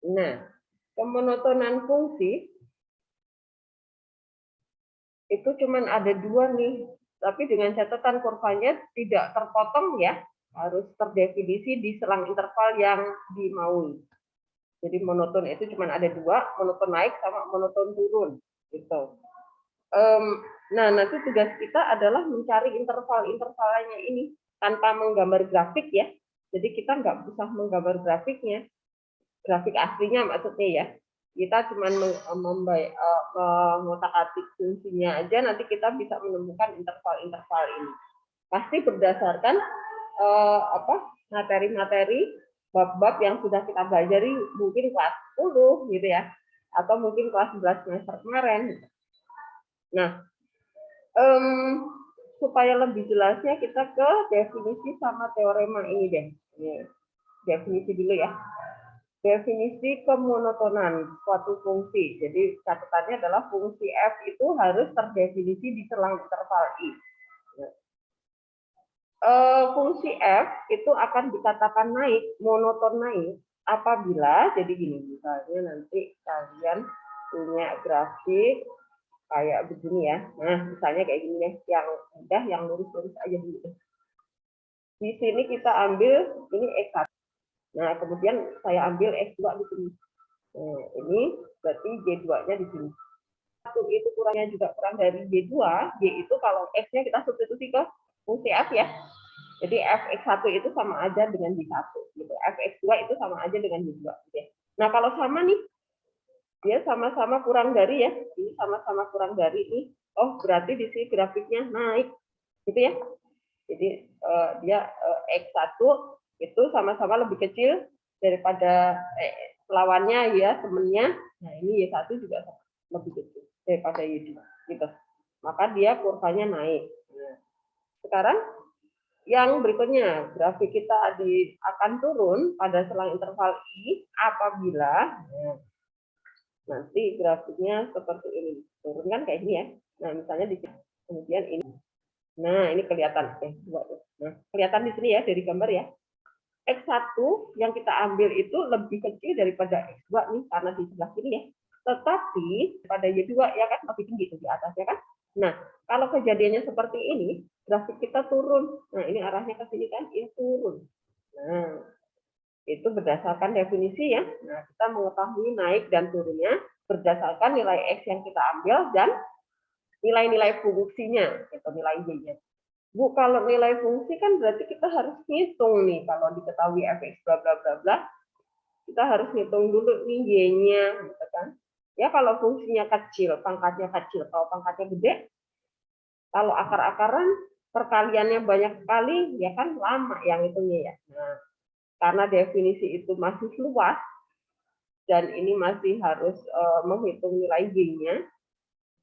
Nah, kemonotonan fungsi itu cuman ada 2 nih, tapi dengan catatan kurvanya tidak terpotong ya, harus terdefinisi di selang interval yang dimaui. Jadi monoton itu cuman ada 2, monoton naik sama monoton turun, gitu. Nah, nanti tugas kita adalah mencari interval-intervalnya ini tanpa menggambar grafik ya. Jadi kita nggak usah menggambar grafiknya, grafik aslinya maksudnya ya. Kita cuma mengotak-atik fungsinya aja, nanti kita bisa menemukan interval-interval ini. Pasti berdasarkan materi-materi bab-bab yang sudah kita pelajari mungkin kelas 10 gitu ya, atau mungkin kelas 11 semester kemarin. Nah, supaya lebih jelasnya kita ke definisi sama teorema ini deh. Ini definisi dulu ya. Definisi kemonotonan suatu fungsi. Jadi catatannya adalah fungsi f itu harus terdefinisi di selang interval i. Fungsi f itu akan dikatakan naik, monoton naik, apabila, jadi gini, misalnya nanti kalian punya grafik kayak begini ya. Nah, misalnya kayak gini deh, yang udah yang lurus-lurus aja dulu. Di sini kita ambil ini X1. Nah, kemudian saya ambil X2 di sini. Nah, ini berarti Y2-nya di sini. Satu itu kurangnya juga kurang dari Y2, Y itu kalau X-nya kita substitusi ke fungsi F ya. Jadi Fx1 itu sama aja dengan Y1 gitu. Fx2 itu sama aja dengan Y2 gitu ya. Nah, kalau sama nih, dia sama-sama kurang dari ya. Ini sama-sama kurang dari nih. Oh, berarti di sini grafiknya naik. Gitu ya. Jadi dia X1 itu sama-sama lebih kecil daripada lawannya ya, temennya. Nah, ini Y1 juga lebih kecil daripada Y2 gitu. Maka dia kurvanya naik. Nah, sekarang yang berikutnya, grafik kita akan turun pada selang interval I apabila nanti grafiknya seperti ini. Turun kan kayak ini ya. Nah, misalnya di sini. Kemudian ini. Nah, ini kelihatan. Nah, kelihatan di sini ya dari gambar ya. X1 yang kita ambil itu lebih kecil daripada X2 nih karena di sebelah sini ya. Tetapi pada Y2 ya kan lebih tinggi di atasnya kan. Nah, kalau kejadiannya seperti ini, grafik kita turun. Nah, ini arahnya ke sini kan, ini turun. Nah, itu berdasarkan definisi ya. Nah, kita mengetahui naik dan turunnya berdasarkan nilai X yang kita ambil dan nilai-nilai fungsinya, itu nilai Y-nya. Bu, kalau nilai fungsi kan berarti kita harus ngitung nih, kalau diketahui fx bla bla bla bla, kita harus ngitung dulu nih y-nya, gitu kan. Ya kalau fungsinya kecil, pangkatnya kecil, kalau pangkatnya gede, kalau akar-akaran perkaliannya banyak sekali, ya kan lama yang hitungnya ya. Nah, karena definisi itu masih luas dan ini masih harus menghitung nilai y-nya.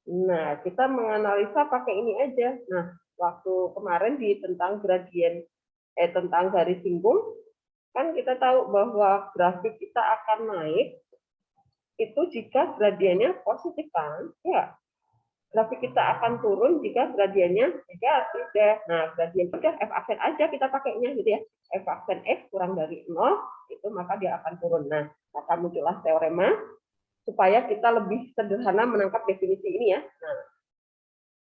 Nah, kita menganalisa pakai ini aja. Nah, waktu kemarin di tentang gradien tentang garis singgung, kan kita tahu bahwa grafik kita akan naik itu jika gradiennya positif kan? Ya. Grafik kita akan turun jika gradiennya negatif. Nah, gradien udah f aksen aja kita pakainya gitu ya. F aksen x kurang dari 0 itu maka dia akan turun. Nah, maka muncullah teorema supaya kita lebih sederhana menangkap definisi ini ya. Nah,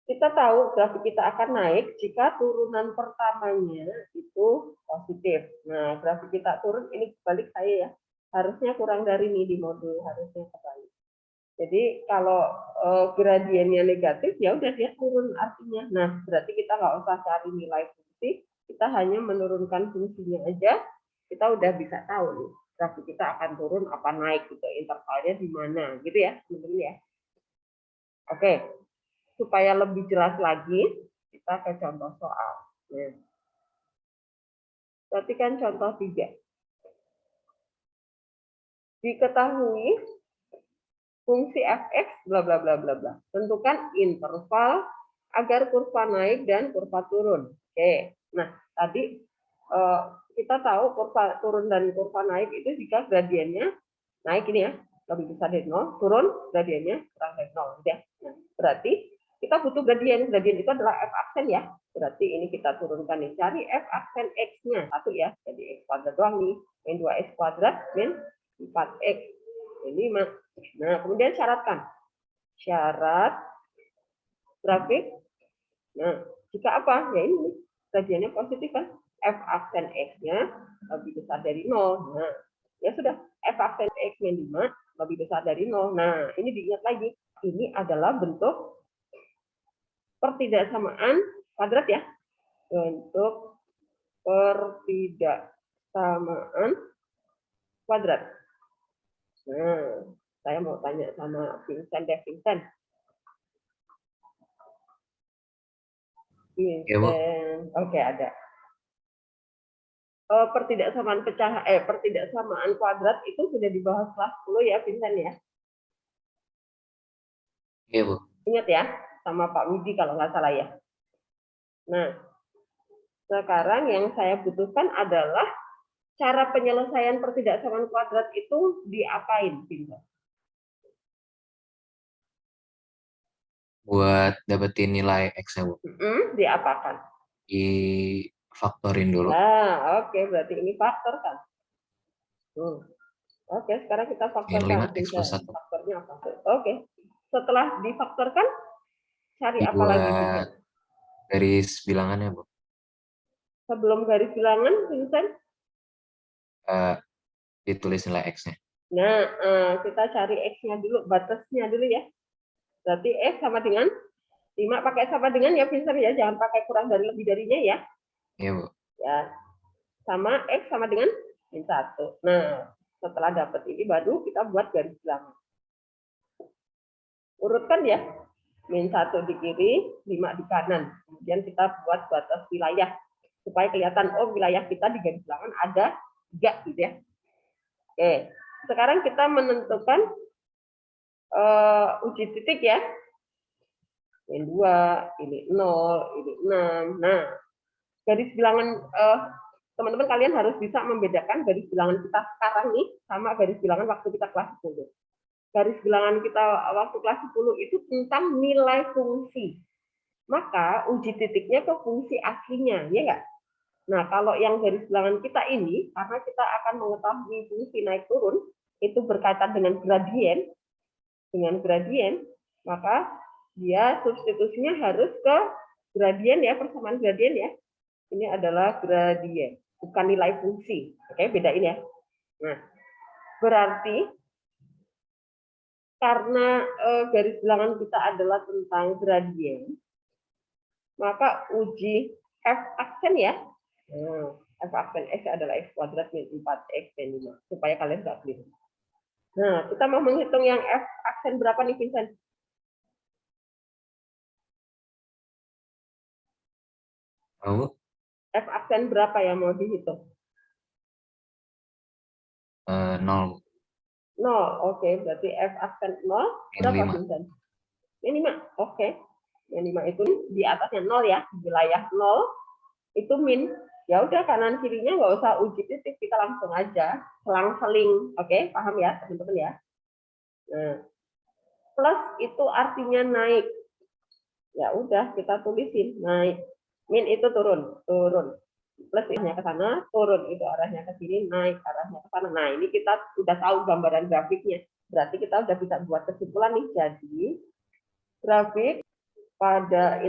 kita tahu grafik kita akan naik jika turunan pertamanya itu positif. Nah, grafik kita turun, ini kebalik saya ya. Harusnya kurang dari ini di modul, harusnya kebalik. Jadi kalau gradiennya negatif, ya udah dia turun artinya. Nah, berarti kita nggak usah cari nilai fungsi, kita hanya menurunkan fungsinya aja, kita udah bisa tahu nih, grafik kita akan turun apa naik gitu, intervalnya di mana, gitu ya, teman-teman ya. Oke. Supaya lebih jelas lagi, kita ke contoh soal. Nah, perhatikan contoh 3. Diketahui fungsi fx bla bla bla bla bla. Tentukan interval agar kurva naik dan kurva turun. Oke. Nah, tadi kita tahu kurva turun dan kurva naik itu jika gradiennya naik ini ya, lebih besar dari 0, turun gradiennya kurang dari 0 ya. Nah, berarti kita butuh gradien. Gradien itu adalah f aksen ya. Berarti ini kita turunkan nih. Cari f aksen x-nya. 1 ya. Jadi x kuadrat doang nih. Min 2x kuadrat min 4x. ini 5. Nah, kemudian syaratkan. Syarat grafik. Nah, jika apa? Ya ini, gradiennya positif kan? F aksen X-nya lebih besar dari 0. Nah, ya sudah. F aksen X-nya 5 lebih besar dari 0. Nah, ini diingat lagi. Ini adalah bentuk pertidaksamaan kuadrat ya. Bentuk pertidaksamaan kuadrat. Nah, saya mau tanya sama Vincent deh, Vincent. Ya, Bu. Oke, ada. Pertidaksamaan kuadrat itu sudah dibahas kelas 10 ya, Vincent ya. Iya, Bu. Ingat ya, sama Pak Widi kalau nggak salah ya. Nah, sekarang yang saya butuhkan adalah cara penyelesaian pertidaksamaan kuadrat itu diapain, Vincent? Buat dapetin nilai X ya, Bu. Diapakan? Difaktorin dulu. Nah, oke, berarti ini faktor kan? Oke, sekarang kita Min 5 faktorkan. X plus 1. Faktornya apa? Oke, setelah difaktorkan, cari apa lagi, Vincent? Dibuat garis bilangannya, Bu. Sebelum garis bilangan, Vincent? Ditulis nilai X-nya. Nah, kita cari X-nya dulu, batasnya dulu ya. Berarti X sama dengan 5, pakai sama dengan ya, Vincent ya. Jangan pakai kurang dari lebih darinya ya. Iya, Bu. Ya, sama X sama dengan min 1. Nah, setelah dapat ini baru kita buat garis bilangan. Urutkan ya. Min 1 di kiri, 5 di kanan. Kemudian kita buat batas wilayah. Supaya kelihatan, oh wilayah kita di garis bilangan ada 3 gitu ya. Oke, sekarang kita menentukan uji titik ya. Ini 2, ini 0, ini 6. Nah, garis bilangan teman-teman kalian harus bisa membedakan garis bilangan kita sekarang nih sama garis bilangan waktu kita kelas 10. Garis bilangan kita waktu kelas 10 itu tentang nilai fungsi. Maka uji titiknya ke fungsi aslinya, ya nggak? Nah, kalau yang garis bilangan kita ini, karena kita akan mengetahui fungsi naik turun, itu berkaitan dengan gradien, maka dia substitusinya harus ke gradien ya, persamaan gradien ya. Ini adalah gradien, bukan nilai fungsi. Oke, bedain ya. Nah, berarti karena garis bilangan kita adalah tentang gradien, maka uji F aksen ya. F aksen X adalah X kuadrat min 4X dan 5. Supaya kalian nggak keliru. Nah, kita mau menghitung yang F aksen berapa nih, Vincent? Oh, F aksen berapa yang mau dihitung? 0. 0. Oke, berarti F aksen 0 berapa, Vincent? Min 5. Oke. Min 5 itu di atasnya 0 ya. Wilayah 0 itu min. Ya udah, kanan kirinya nggak usah uji titik, kita langsung aja selang-seling. Oke, paham ya teman-teman ya? Nah, plus itu artinya naik. Ya udah, kita tulisin naik. Min itu turun. Plus arahnya ke sana, turun itu arahnya ke sini, naik arahnya ke sana. Nah, ini kita udah tahu gambaran grafiknya. Berarti kita udah bisa buat kesimpulan nih. Jadi, grafik pada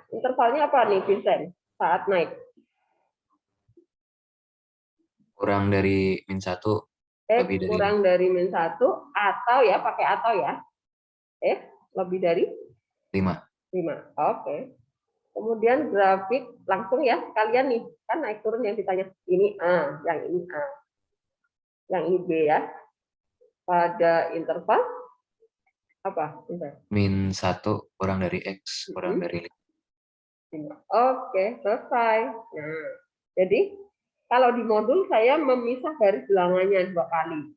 intervalnya apa nih, Vincent? Saat naik. Kurang dari min 1, lebih dari Kurang dari min 1, atau ya, pakai atau ya. Lebih dari 5. Oke. Kemudian grafik langsung ya, kalian nih, kan naik turun yang ditanya. Ini A, yang ini A. Yang ini B ya. Pada interval apa? Min 1 kurang dari X, kurang dari 5. Oke, selesai. Nah, jadi kalau di modul saya memisah garis bilangannya 2 kali.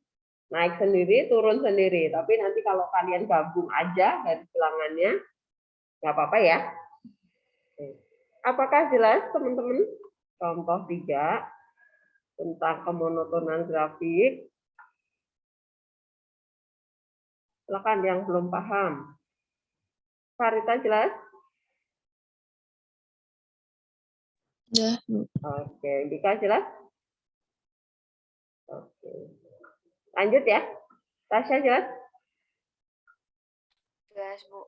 Naik sendiri, turun sendiri. Tapi nanti kalau kalian gabung aja garis bilangannya, nggak apa-apa ya. Apakah jelas, teman-teman? Contoh 3 tentang kemonotonan grafik. Silakan yang belum paham. Farita jelas? Ya. Oke, Dika jelas? Oke. Lanjut ya. Tasya jelas? Jelas, Bu.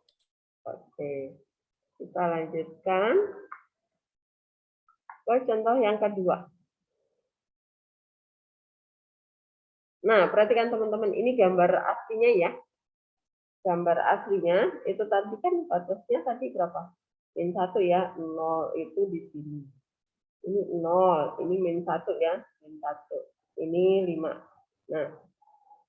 Oke. Kita lanjutkan ke contoh yang kedua. Nah, perhatikan teman-teman, ini gambar aslinya ya. Gambar aslinya itu tadi kan batasnya tadi berapa? Min 1 ya, 0 itu di sini. Ini 0, ini min 1 ya, min 1. Ini 5. Nah,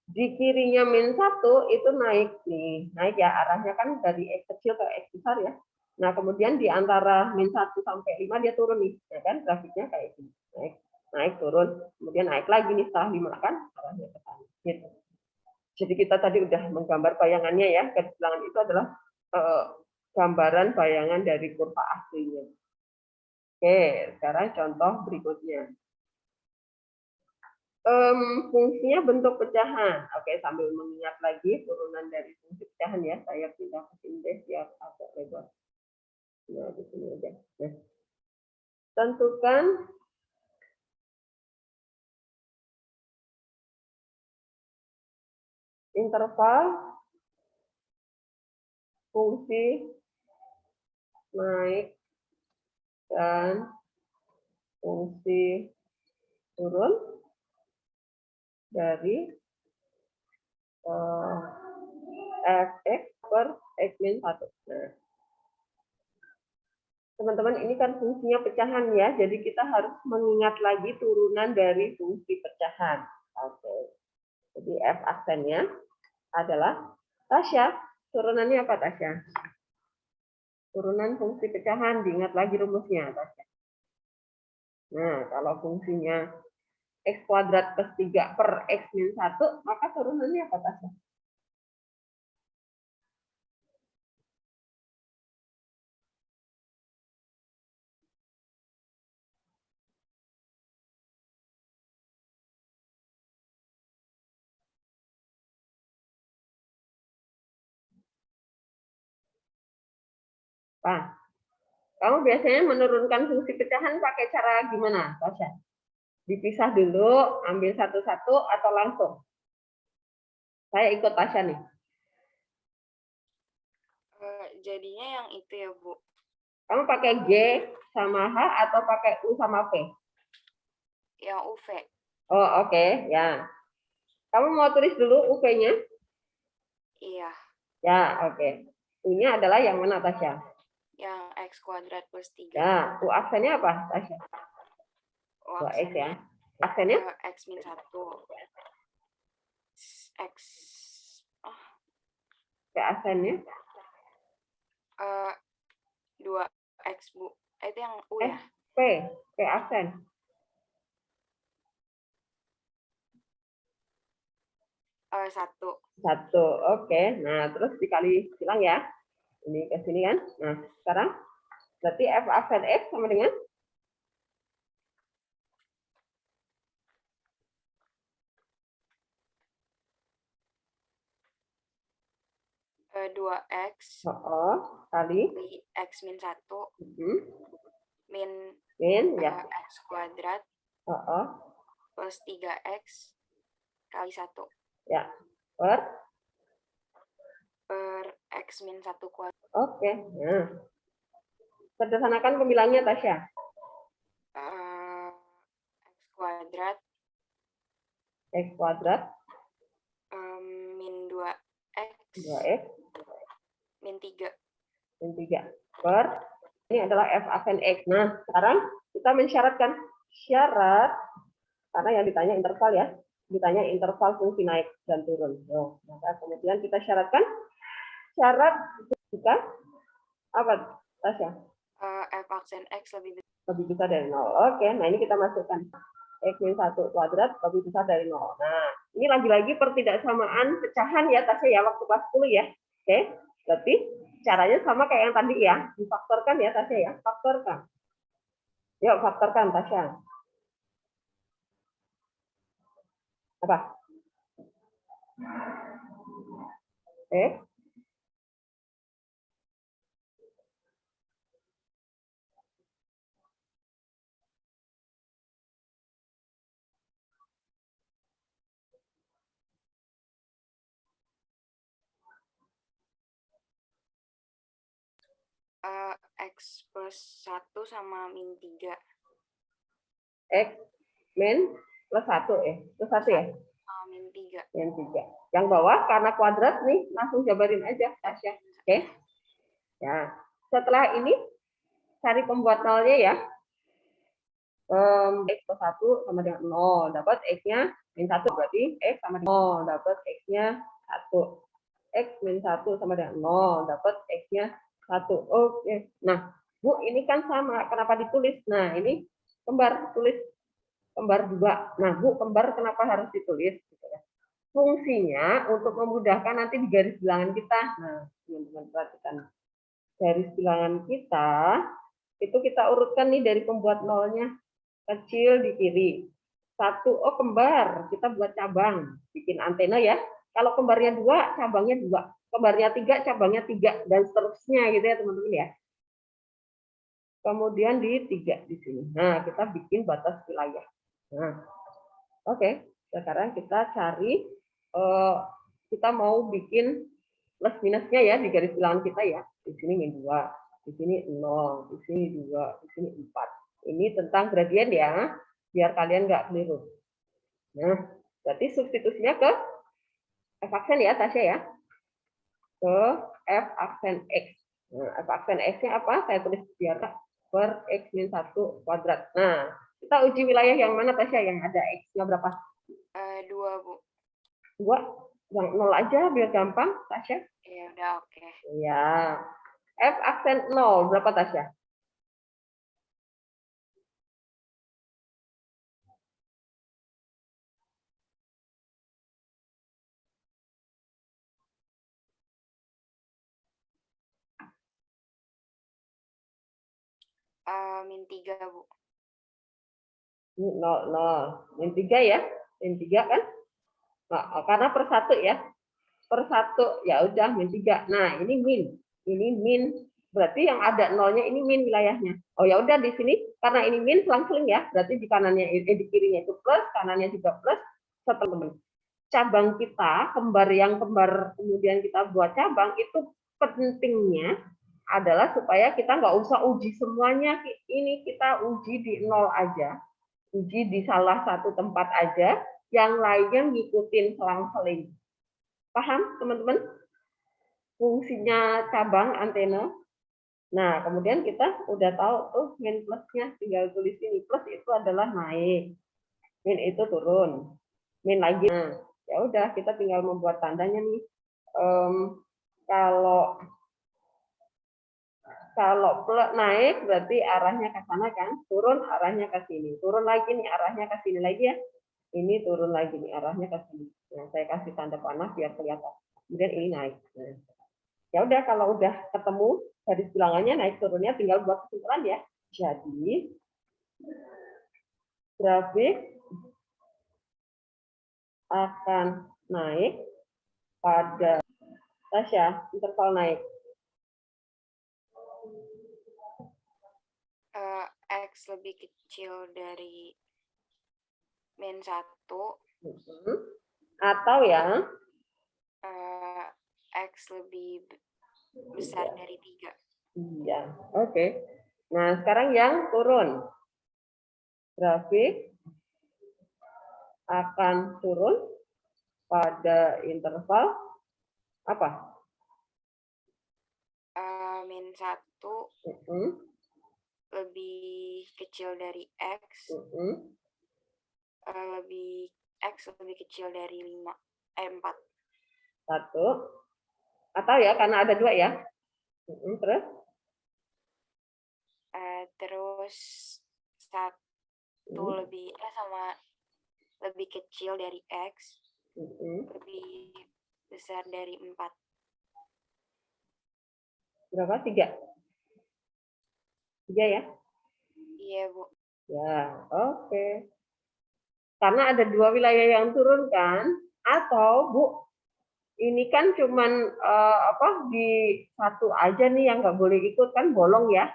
di kirinya min 1 itu naik nih, naik ya, arahnya kan dari X kecil ke X besar ya. Nah, kemudian di antara min 1 sampai 5 dia turun nih, ya kan, grafiknya kayak gini. Naik, turun, kemudian naik lagi nih setelah 5 kan, arahnya ke sana. Gitu. Jadi kita tadi udah menggambar bayangannya ya, garis bilangan itu adalah gambaran bayangan dari kurva aslinya. Oke, sekarang contoh berikutnya. Fungsinya bentuk pecahan. Oke, sambil mengingat lagi turunan dari fungsi pecahan ya, saya pindah ke sini deh biar agak lebar. Nah, di sini aja. Nah, tentukan interval fungsi naik dan fungsi turun dari fx per x min 1. Nah, teman-teman, ini kan fungsinya pecahan ya, jadi kita harus mengingat lagi turunan dari fungsi pecahan. Oke. Jadi f aksennya adalah Tasya. Turunannya apa, Tasya? Turunan fungsi pecahan, diingat lagi rumusnya, Tasya. Nah, kalau fungsinya x kuadrat plus 3 per x min 1, maka turunannya apa, Tasya? Nah, kamu biasanya menurunkan fungsi pecahan pakai cara gimana, Tasya? Dipisah dulu, ambil satu-satu, atau langsung? Saya ikut Tasya nih. Jadinya yang itu ya, Bu. Kamu pakai G sama H atau pakai U sama V? Yang UV. Oh, oke, ya. Kamu mau tulis dulu UV-nya? Iya. Ya, oke. U-nya adalah yang mana, Tasya? Yang x kuadrat plus 3. Ya, U aksennya apa, Tasya? 2x ya. Aksennya? X min 1. X. Aksennya? 2x, Bu. Itu yang U ya? P. P aksen. 1. 1. Oke. Nah, terus dikali silang ya. Ini ke sini kan. Nah, sekarang berarti F aksen X sama dengan 2x kali x min 1 min ya. x kuadrat plus 3x kali 1. Ya. Per x min 1 kuadrat. Oke. Nah. Sederhanakan pembilangnya, Tasya. X kuadrat min 2x 2x min 3 per ini adalah f aksen x. Nah, sekarang kita mensyaratkan syarat karena yang ditanya interval ya, ditanya interval fungsi naik dan turun. Maka kemudian kita syaratkan syarat jika apa, Tasya? f aksen x lebih besar dari 0. Oke, nah ini kita masukkan x min 1 kuadrat lebih besar dari 0. Nah, ini lagi-lagi pertidaksamaan pecahan ya, Tasya ya, waktu kelas 10 ya. Oke, berarti caranya sama kayak yang tadi ya, difaktorkan ya, Tasya ya, faktorkan. Yuk, faktorkan, Tasya. Apa? X plus 1 sama min 3. X min plus 1 ya. Plus 1 ya? Min 3. Min 3. Yang bawah karena kuadrat nih, langsung jabarin aja, Tasya. Oke. Ya. Setelah ini, cari pembuat nolnya ya. X plus 1 sama dengan 0. Dapat X-nya min 1. Berarti X sama dengan 0. Dapat X-nya 1. X min 1 sama dengan 0. Dapat X-nya 1. Oke. Nah, Bu, ini kan sama. Kenapa ditulis? Nah, ini kembar. Tulis kembar 2. Nah, Bu, kembar kenapa harus ditulis? Fungsinya untuk memudahkan nanti di garis bilangan kita. Nah, teman-teman perhatikan. Garis bilangan kita, itu kita urutkan nih dari pembuat nolnya. Kecil di kiri. 1, oh kembar. Kita buat cabang. Bikin antena ya. Kalau kembarnya 2, cabangnya 2. Kembarnya 3, cabangnya 3. Dan seterusnya gitu ya teman-teman ya. Kemudian di 3 di sini. Nah, kita bikin batas wilayah. Nah, oke. Sekarang kita cari, kita mau bikin plus minusnya ya di garis bilangan kita ya. Di sini min 2, di sini 0, di sini 2, di sini 4. Ini tentang gradien ya, biar kalian nggak keliru. Nah, berarti substitusinya ke F aksen ya, Tasya ya. Ke F aksen X. Nah, F aksen X-nya apa? Saya tulis biar per X min 1 kuadrat. Nah, kita uji wilayah yang mana, Tasya? Yang ada X-nya berapa? 2, Bu. 2. Yang 0 aja biar gampang, Tasya. Ya udah, oke. Ya. F aksen 0 berapa, Tasya? Min 3, Bu. Ini 0, 0. Min 3 ya. Min 3 kan? Nah, karena per 1 ya. Per 1 ya udah min 3. Nah, ini min. Ini min. Berarti yang ada nolnya ini min wilayahnya. Oh ya udah di sini karena ini min selang-seling ya. Berarti di kanannya di kirinya itu plus, kanannya juga plus. Teman-teman. Cabang kita, kembar yang kembar kemudian kita buat cabang itu pentingnya adalah supaya kita nggak usah uji semuanya. Ini kita uji di 0 aja. Uji di salah satu tempat aja, yang lainnya ngikutin selang-seling. Paham, teman-teman? Fungsinya cabang antena. Nah, kemudian kita udah tahu tuh min plusnya, tinggal tulis ini. Plus itu adalah naik, min itu turun, min lagi. Nah, ya udah kita tinggal membuat tandanya nih. Kalau naik berarti arahnya ke sana kan, turun arahnya ke sini, turun lagi nih arahnya ke sini lagi ya. Ini turun lagi nih arahnya ke sini. Nah, saya kasih tanda panah biar kelihatan. Kemudian ini naik. Nah, ya udah kalau udah ketemu garis bilangannya naik turunnya tinggal buat kesimpulan ya. Jadi grafik akan naik pada Tasya interval naik. X lebih kecil dari min 1. Atau ya X lebih besar dari 3. Iya, oke. Nah, sekarang yang turun. Grafik akan turun pada interval apa? Min 1 lebih kecil dari X. X lebih kecil dari 4. 1. Atau ya, karena ada 2 ya. Terus? Terus 1 lebih kecil dari X. Lebih besar dari 4. Berapa? 3? 3 ya? Iya, Bu. Ya, oke. Karena ada 2 wilayah yang turun kan? Atau, Bu, ini kan cuman di 1 aja nih yang nggak boleh ikut kan bolong ya.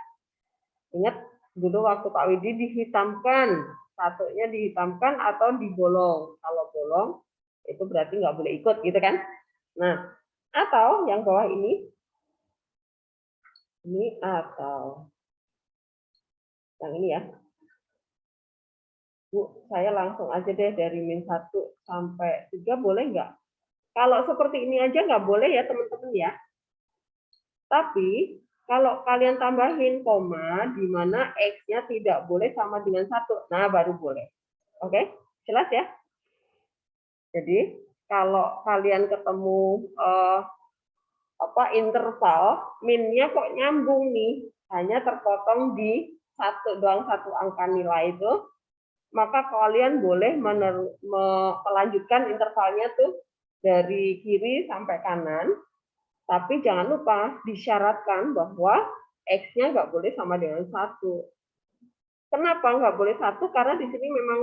Ingat dulu waktu Pak Widi dihitamkan, 1-nya dihitamkan atau dibolong. Kalau bolong itu berarti nggak boleh ikut gitu kan. Nah, atau yang bawah ini Ini atau yang ini ya. Bu, saya langsung aja deh dari min 1 sampai 3 boleh nggak? Kalau seperti ini aja nggak boleh ya teman-teman ya. Tapi kalau kalian tambahin koma di mana X-nya tidak boleh sama dengan 1, nah baru boleh. Oke, jelas ya? Jadi kalau kalian ketemu interval, min-nya kok nyambung nih, hanya terpotong di satu angka nilai itu, maka kalian boleh melanjutkan intervalnya tuh dari kiri sampai kanan, tapi jangan lupa disyaratkan bahwa X-nya nggak boleh sama dengan 1. Kenapa nggak boleh 1? Karena di sini memang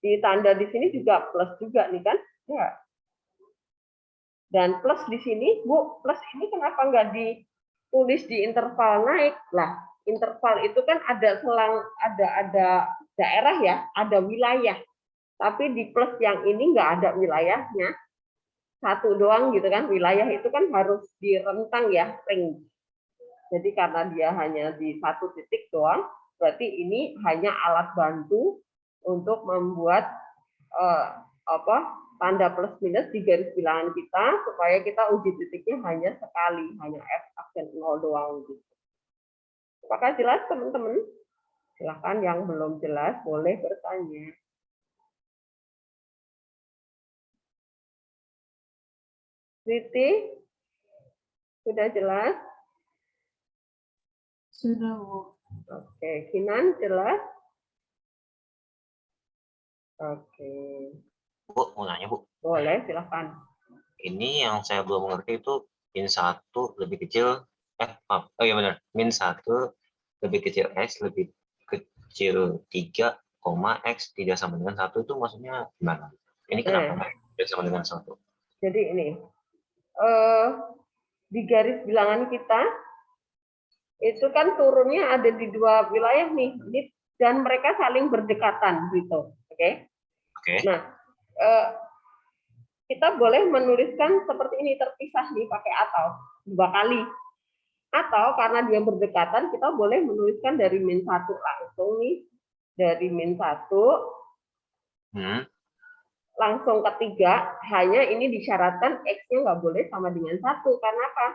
di tanda di sini juga plus juga nih kan? Ya. Dan plus di sini, Bu, plus ini kenapa nggak ditulis di interval naik? Lah, interval itu kan ada selang, ada daerah ya, ada wilayah. Tapi di plus yang ini nggak ada wilayahnya. Satu doang gitu kan, wilayah itu kan harus direntang ya, ring. Jadi karena dia hanya di satu titik doang, berarti ini hanya alat bantu untuk membuat tanda plus minus di garis bilangan kita supaya kita uji titiknya hanya sekali, hanya F aksen 0 doang gitu. Apakah jelas teman-teman? Silahkan yang belum jelas boleh bertanya. Riti, sudah jelas? Sudah, Bu. Oke, Kinan jelas? Oke. Bu, mau nanya, Bu. Boleh, silahkan. Ini yang saya belum mengerti itu min 1 lebih kecil, oh iya benar, min 1 lebih kecil X lebih kecil 3, X tidak sama dengan 1 itu maksudnya gimana? Ini kenapa tidak sama dengan 1? Jadi ini, di garis bilangan kita, itu kan turunnya ada di dua wilayah nih, dan mereka saling berdekatan gitu, oke? Nah, kita boleh menuliskan seperti ini terpisah nih pakai atau 2 kali. Atau karena dia berdekatan, kita boleh menuliskan dari min 1 langsung nih, dari min 1 langsung ke 3, hanya ini disyaratkan X-nya nggak boleh sama dengan 1, karena apa?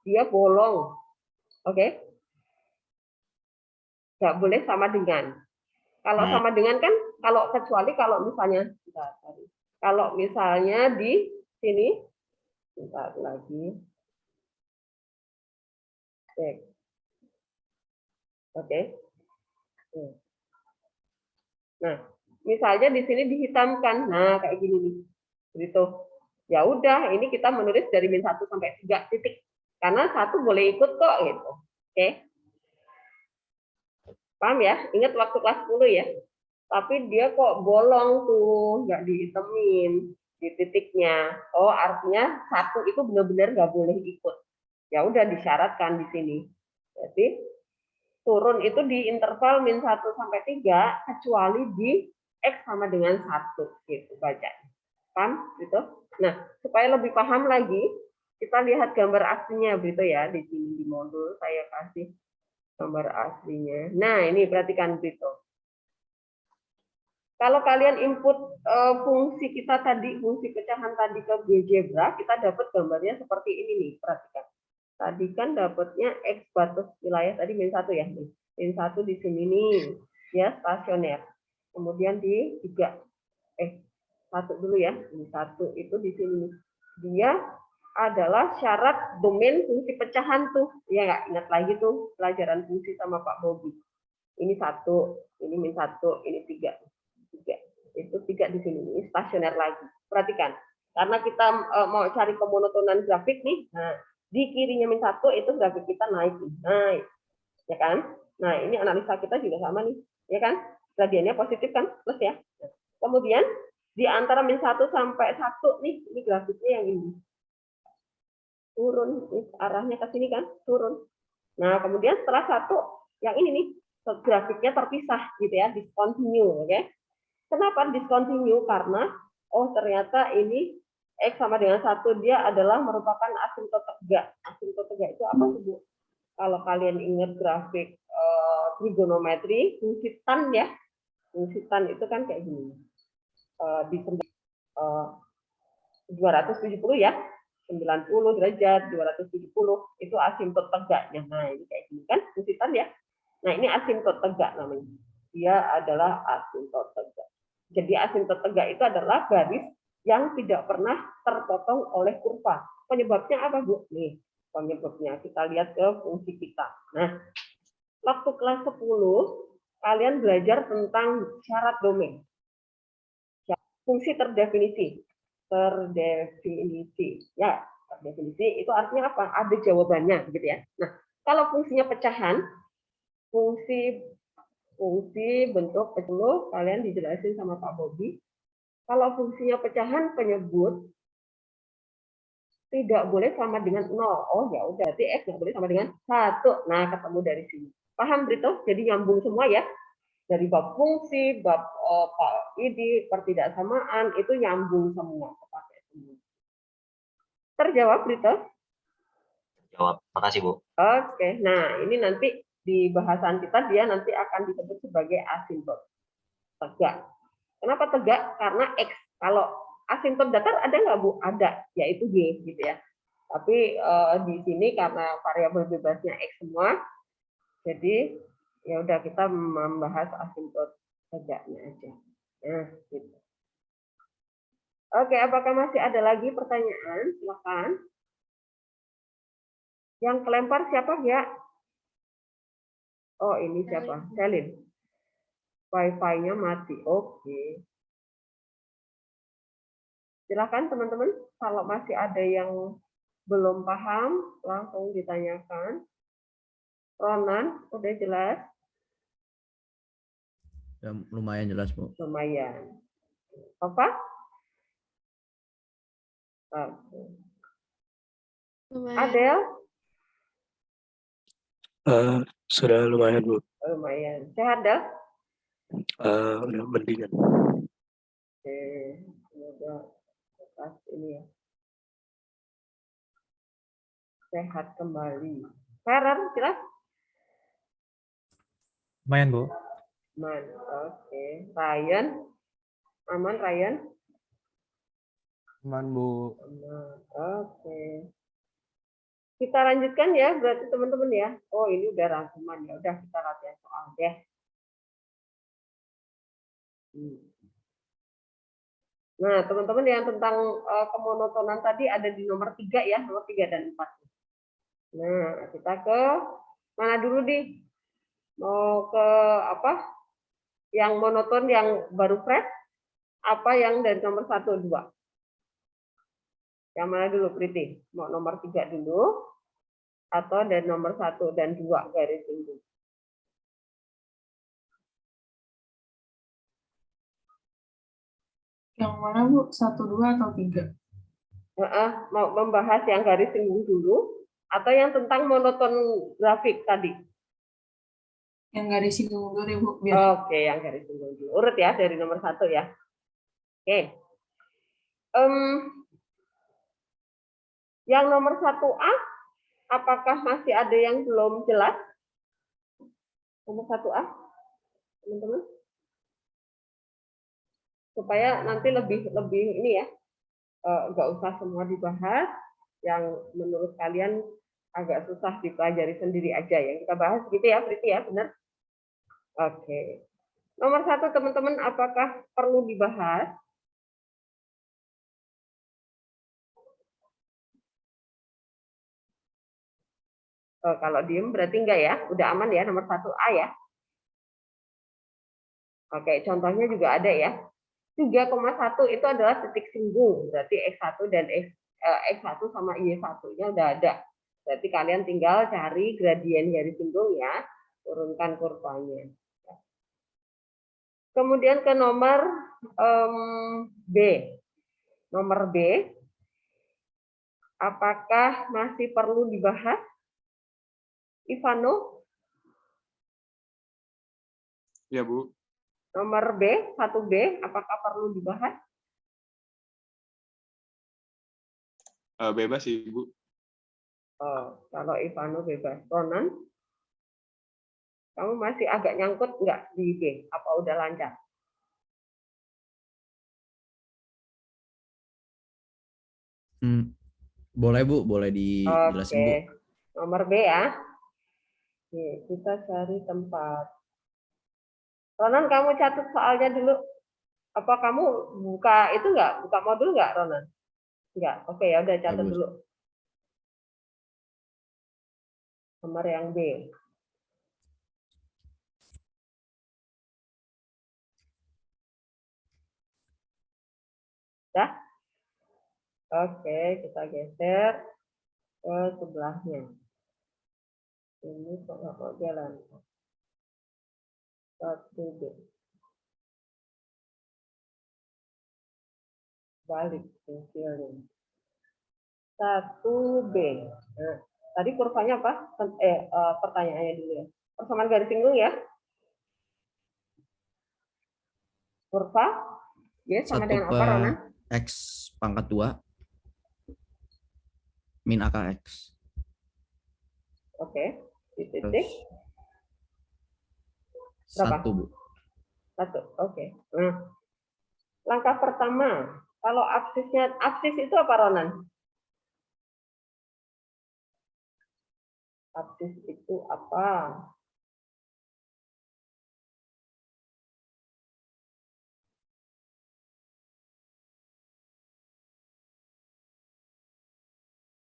Dia bolong. Oke? Nggak boleh sama dengan. Kalau sama dengan kan, kecuali kalau misalnya, kalau misalnya di sini, bentar lagi. Oke. Nah, misalnya di sini dihitamkan. Nah, kayak gini nih. Gitu. Ya udah, ini kita menulis dari min 1 sampai 3 titik. Karena 1 boleh ikut kok gitu. Oke. Paham ya? Ingat waktu kelas 10 ya. Tapi dia kok bolong tuh, nggak dihitemin di titiknya. Oh, artinya 1 itu benar-benar nggak boleh ikut. Ya udah disyaratkan di sini. Jadi turun itu di interval min 1 sampai 3 kecuali di X sama dengan 1 gitu bacanya. Paham gitu? Nah, supaya lebih paham lagi, kita lihat gambar aslinya begitu ya. Di sini di modul saya kasih gambar aslinya. Nah, ini perhatikan gitu. Kalau kalian input fungsi kita tadi, fungsi pecahan tadi ke GeoGebra, kita dapat gambarnya seperti ini nih, perhatikan. Tadi kan dapatnya X batas wilayah tadi min 1 ya. Min 1 di sini nih, ya stasioner. Kemudian di 3, 1 dulu ya. Min 1 itu di sini nih. Dia adalah syarat domain fungsi pecahan tuh. Ya nggak? Ingat lagi tuh pelajaran fungsi sama Pak Bobi. Ini 1, ini min 1, ini 3. 3. Itu 3 di sini, ini stasioner lagi. Perhatikan. Karena kita mau cari kemonotonan grafik nih. Nah, di kirinya min 1 itu grafik kita naik. Ya kan? Nah, ini analisa kita juga sama nih. Ya kan? Gradiennya positif kan? Plus ya. Kemudian, di antara min 1 sampai 1 nih, ini grafiknya yang ini. Turun. Arahnya ke sini kan? Turun. Nah, kemudian setelah 1, yang ini nih, grafiknya terpisah gitu ya, discontinue. Oke? Kenapa discontinue? Karena, ternyata ini X sama dengan 1, dia adalah merupakan asymptote tegak. Asymptote tegak itu apa sih, Bu? Kalau kalian ingat grafik trigonometri, fungsi tan ya. Fungsi tan itu kan kayak gini. Di 270 ya. 90 derajat, 270 itu asimtot tegaknya. Nah, ini kayak gini kan fungsi tan ya. Nah, ini asimtot tegak namanya. Dia adalah asimtot tegak. Jadi asimtot tegak itu adalah garis yang tidak pernah terpotong oleh kurva. Penyebabnya apa, Bu? Nih, penyebabnya kita lihat ke fungsi kita. Nah, waktu kelas 10 kalian belajar tentang syarat domain. Fungsi terdefinisi. Ya, terdefinisi itu artinya apa? Ada jawabannya gitu ya. Nah, kalau fungsinya pecahan, fungsi bentuk 10 kalian dijelasin sama Pak Bobi. Kalau fungsinya pecahan penyebut tidak boleh sama dengan 0. Oh ya udah, berarti X nggak boleh sama dengan 1. Nah, ketemu dari sini. Paham Brito? Jadi nyambung semua ya. Dari bab fungsi, bab ID, pertidaksamaan, itu nyambung semua. Terjawab Brito? Jawab. Makasih, Bu. Oke, nah ini nanti di bahasan kita dia nanti akan disebut sebagai asimtot tegak. Kenapa tegak? Karena X. Kalau asimtot datar ada nggak, Bu? Ada, yaitu Y gitu ya. Tapi di sini karena variabel bebasnya X semua, jadi ya udah kita membahas asimtot tegaknya aja. Nah, gitu. Oke, apakah masih ada lagi pertanyaan? Silakan. Yang kelempar siapa ya? Oh, ini siapa? Selin. Wi-Fi-nya mati. Oke. Silakan teman-teman, kalau masih ada yang belum paham, langsung ditanyakan. Ronan, udah jelas? Ya, lumayan jelas, Bu. Lumayan. Apa? Adel? Sudah lumayan, Bu. Lumayan. Sehat dah? Udah mendingan. Oke. Semoga pas ini ya. Sehat kembali. Farhan, jelas? Lumayan, Bu. Aman. Oke. Ryan? Aman, Ryan? Aman, Bu. Aman. Oke. Kita lanjutkan ya, berarti teman-teman ya. Oh, ini udah rangkuman ya. Udah kita latihan soal deh. Nah, teman-teman yang tentang kemonotonan tadi ada di nomor 3 ya, nomor 3 dan 4. Nah, kita ke mana dulu nih? Mau ke apa? Yang monoton yang baru fresh? Apa yang dari nomor 1, 2? Yang mana dulu, Priti? Mau nomor 3 dulu? Atau dari nomor 1 dan 2 garis ini? Yang mana, Bu? 1, 2, atau 3? Mau membahas yang garis singgung dulu atau yang tentang monoton grafik tadi? Yang garis singgung dulu deh, Bu. Biar. Oke, yang garis singgung dulu. Urut ya dari nomor 1 ya. Oke. Yang nomor 1A, apakah masih ada yang belum jelas? Nomor 1A, teman-teman. Supaya nanti lebih ini ya, nggak usah semua dibahas. Yang menurut kalian agak susah dipelajari sendiri aja yang kita bahas gitu ya, Priti ya, benar? Oke. Nomor 1 teman-teman, apakah perlu dibahas? Kalau diem berarti enggak ya, udah aman ya nomor 1A ya. Oke, contohnya juga ada ya. 3,1 itu adalah titik singgung, berarti X1 dan X1 sama Y1-nya udah ada. Berarti kalian tinggal cari gradien garis singgung ya, turunkan kurvanya. Kemudian ke nomor B. Nomor B, apakah masih perlu dibahas? Ivano? Ya, Bu. Nomor B, 1B, apakah perlu dibahas? Bebas sih, Bu. Oh, kalau Ivano bebas. Ronan, kamu masih agak nyangkut nggak di B? Apa udah lancar? Boleh Bu, boleh dijelasin Bu. Oke, nomor B ya. Oke, kita cari tempat. Ronan, kamu catat soalnya dulu. Apa kamu buka itu nggak? Buka modul nggak, Ronan? Nggak. Oke, ya udah catat Bagus. dulu. Nomor yang B. Dah? Oke, kita geser ke sebelahnya. Ini kok nggak mau jalan. 1B. Balik pensilnya. 1B. Nah, tadi kurvanya apa? Pertanyaannya dulu ya. Persamaan garis singgung ya. Kurva Y sama 1 dengan ke apa, Ronan? X pangkat 2 min AKX. Oke, di Terus titik 1 Bu. 1. Oke. Nah, langkah pertama, kalau absis itu apa, Ronan? Absis itu apa?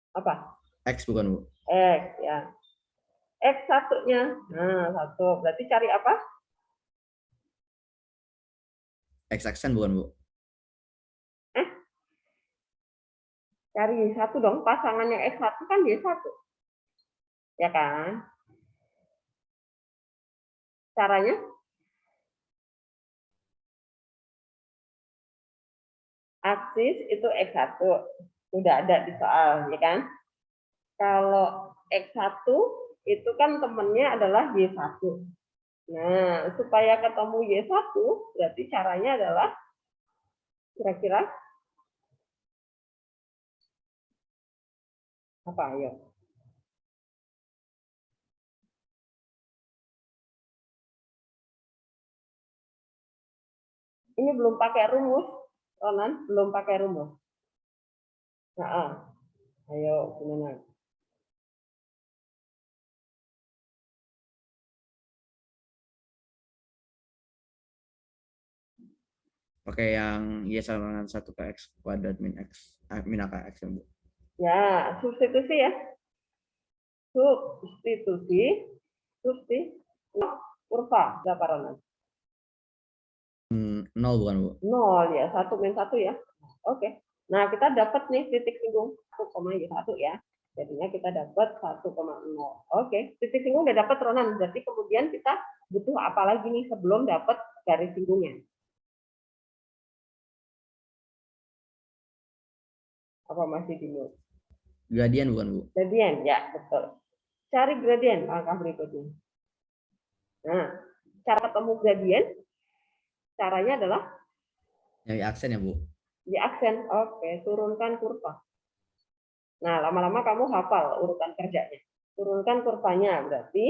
Apa? X bukan Bu. X ya. X satunya. Nah, 1. Berarti cari apa? X aksen bukan Bu. Cari 1 dong. Pasangannya X1 kan dia 1. Ya kan? Caranya? Aksis itu X1. Udah ada di soal, ya kan? Kalau X1 itu kan temennya adalah Y1. Nah, supaya ketemu Y1, berarti caranya adalah kira-kira apa? Ayo. Ini belum pakai rumus, Ronan, belum pakai rumus. Nah, ayo gimana? Pakai yang Y sama dengan 1 ke X kuadrat min X min AKX ya Bu. Ya, substitusi ya. Substitusi, kurva, berapa, Ronan? 0 bukan Bu. 0 ya, 1 min 1 ya. Oke. Nah, kita dapat nih titik singgung 1,1 ya. Jadinya kita dapat 1,0. Oke, titik singgung udah dapat, Ronan. Berarti kemudian kita butuh apa lagi nih sebelum dapat garis singgungnya? Apa masih bingung? Gradien bukan Bu. Gradien, ya betul. Cari gradien, langkah berikutnya. Nah, cara ketemu gradien, caranya adalah Nyari aksen ya Bu. di aksen. Oke, turunkan kurva. Nah, lama-lama kamu hafal urutan kerjanya. Turunkan kurvanya, berarti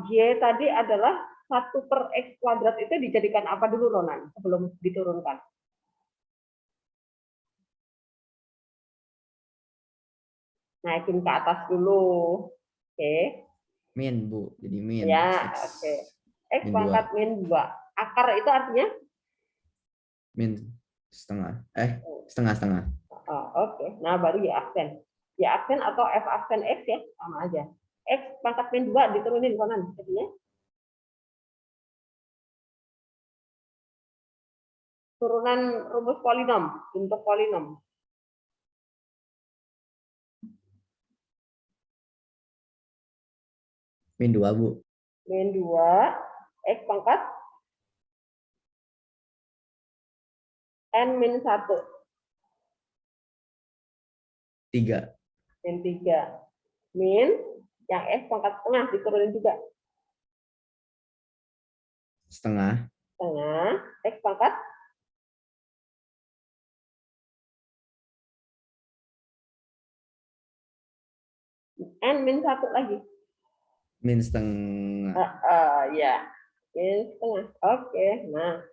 Y tadi adalah 1 per X kuadrat itu dijadikan apa dulu, Ronan, sebelum diturunkan? Naikin ke atas dulu. Oke. Min Bu. Jadi min. Ya, X. oke. X Min pangkat 2. min 2. Akar itu artinya? Min setengah. Setengah-setengah. Oh, oke. Nah, baru ya aksen. Ya aksen atau F aksen X ya, sama aja. X pangkat min 2 diturunin kanan. Jadinya turunan rumus polinom, bentuk polinom. Min 2 Bu. Min 2, X pangkat N min 1. 3. Min 3. Min yang X pangkat setengah diturunin juga. Setengah. Setengah, X pangkat N min 1 lagi. Min setengah. Ya, min setengah. Oke, nah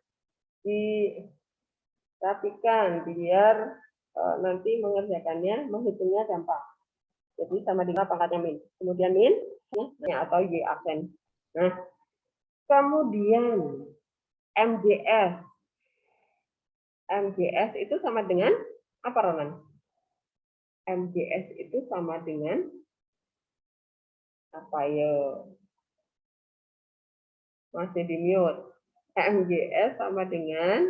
dirapikan biar nanti mengerjakannya, menghitungnya gampang. Jadi sama dengan pangkatnya min. Kemudian min ya, atau Y aksen. Nah, kemudian MGS. MGS itu sama dengan apa, Ronan? MGS itu sama dengan apa ya? Masih di mute. MGS sama dengan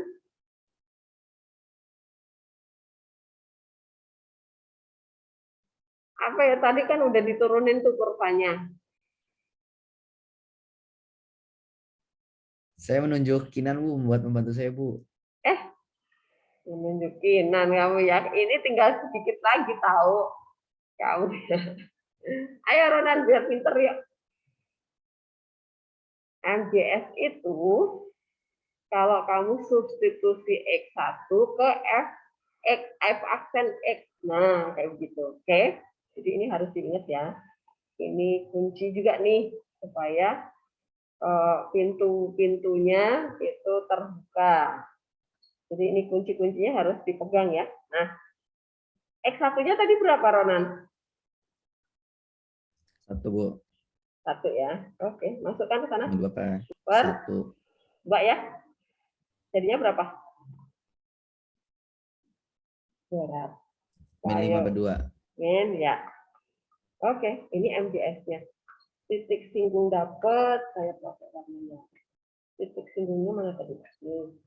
apa ya? Tadi kan udah diturunin tuh kurvanya. Saya menunjuk Kinan, Bu, buat membantu saya, Bu. Menunjukin, nah kamu ya, ini tinggal sedikit lagi tahu kamu. Ayo Ronan biar pinter ya. MGS itu kalau kamu substitusi X1 ke F aksen X. Nah, kayak begitu. Oke. Jadi ini harus diingat ya. Ini kunci juga nih supaya pintu-pintunya itu terbuka. Jadi ini kunci-kuncinya harus dipegang ya. Nah, X1-nya tadi berapa, Ronan? 1, Bu. 1 ya. Oke, masukkan ke sana. Ini Bapak. Per 1. Mbak ya. Jadinya berapa? Berapa? Min 5/2. Min ya. Oke, ini MGS-nya. Titik singgung dapat, saya pakai warnanya. Titik singgungnya mana tadi? Ini.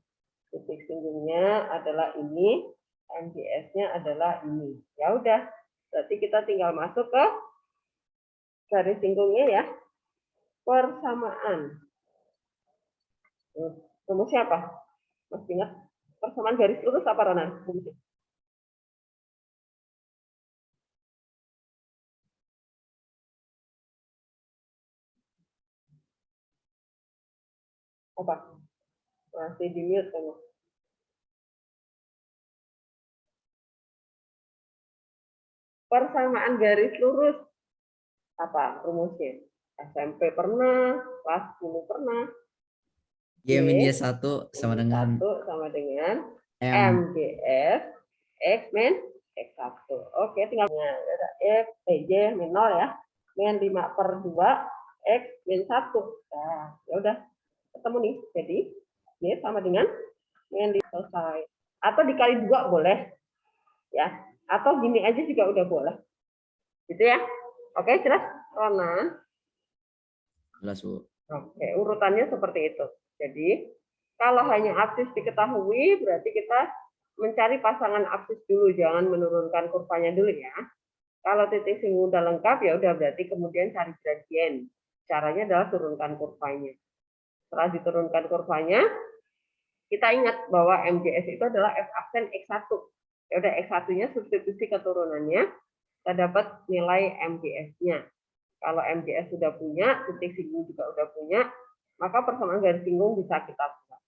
Titik singgungnya adalah ini, MGS-nya adalah ini. Ya udah, berarti kita tinggal masuk ke garis singgungnya ya. Persamaan. Rumusnya apa? Masih ingat? Persamaan garis lurus apa, Ronan? Rumusnya. Apa? Masih di mute kamu. Persamaan garis lurus apa rumusnya? SMP pernah, kelas 10 pernah. Y min Y1 sama dengan 1 sama dengan M. MGS X min X1. Oke, tinggal ada X, Y min 0 ya. Min 5/2 X min 1. Nah, ya udah ketemu nih. Jadi Y sama dengan min selesai. Atau dikali 2 boleh. Ya. Atau gini aja juga udah boleh. Gitu ya. Oke, jelas, Ronan? Jelas, Bu. Oke, urutannya seperti itu. Jadi, kalau hanya absis diketahui, berarti kita mencari pasangan absis dulu, jangan menurunkan kurvanya dulu ya. Kalau titik singgung udah lengkap, ya udah berarti kemudian cari gradien. Caranya adalah turunkan kurvanya. Setelah diturunkan kurvanya, kita ingat bahwa MGS itu adalah F aksen X1. Ya udah, X1-nya substitusi keturunannya, kita dapat nilai MGS-nya. Kalau MGS sudah punya, titik singgung juga udah punya, maka persamaan garis singgung bisa kita buat.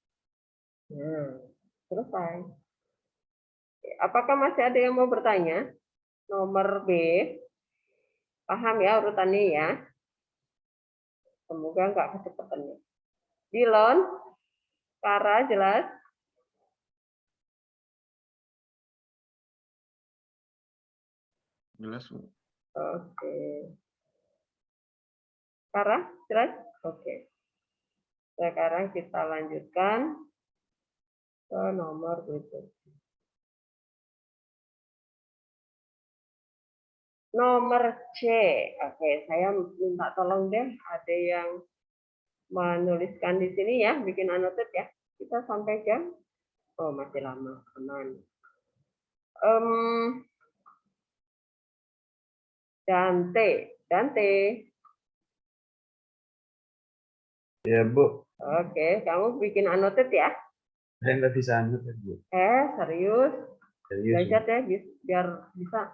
Nah, selesai. Apakah masih ada yang mau bertanya? Nomor B. Paham ya urutannya ya? Semoga nggak kecepatan ya. Dilon, Kara jelas? Jelas, Bu. Oke. Kara jelas? Oke. Sekarang kita lanjutkan ke nomor berikutnya. Nomor C. Oke, saya minta tolong deh ada yang menuliskan di sini ya, bikin annotate ya. Kita sampai jam. Oh, masih lama, aman. Dante. Ya, Bu. Oke, kamu bikin annotate ya. Saya nggak bisa annotate, Bu. Serius? Serius, Belajar ya, biar bisa.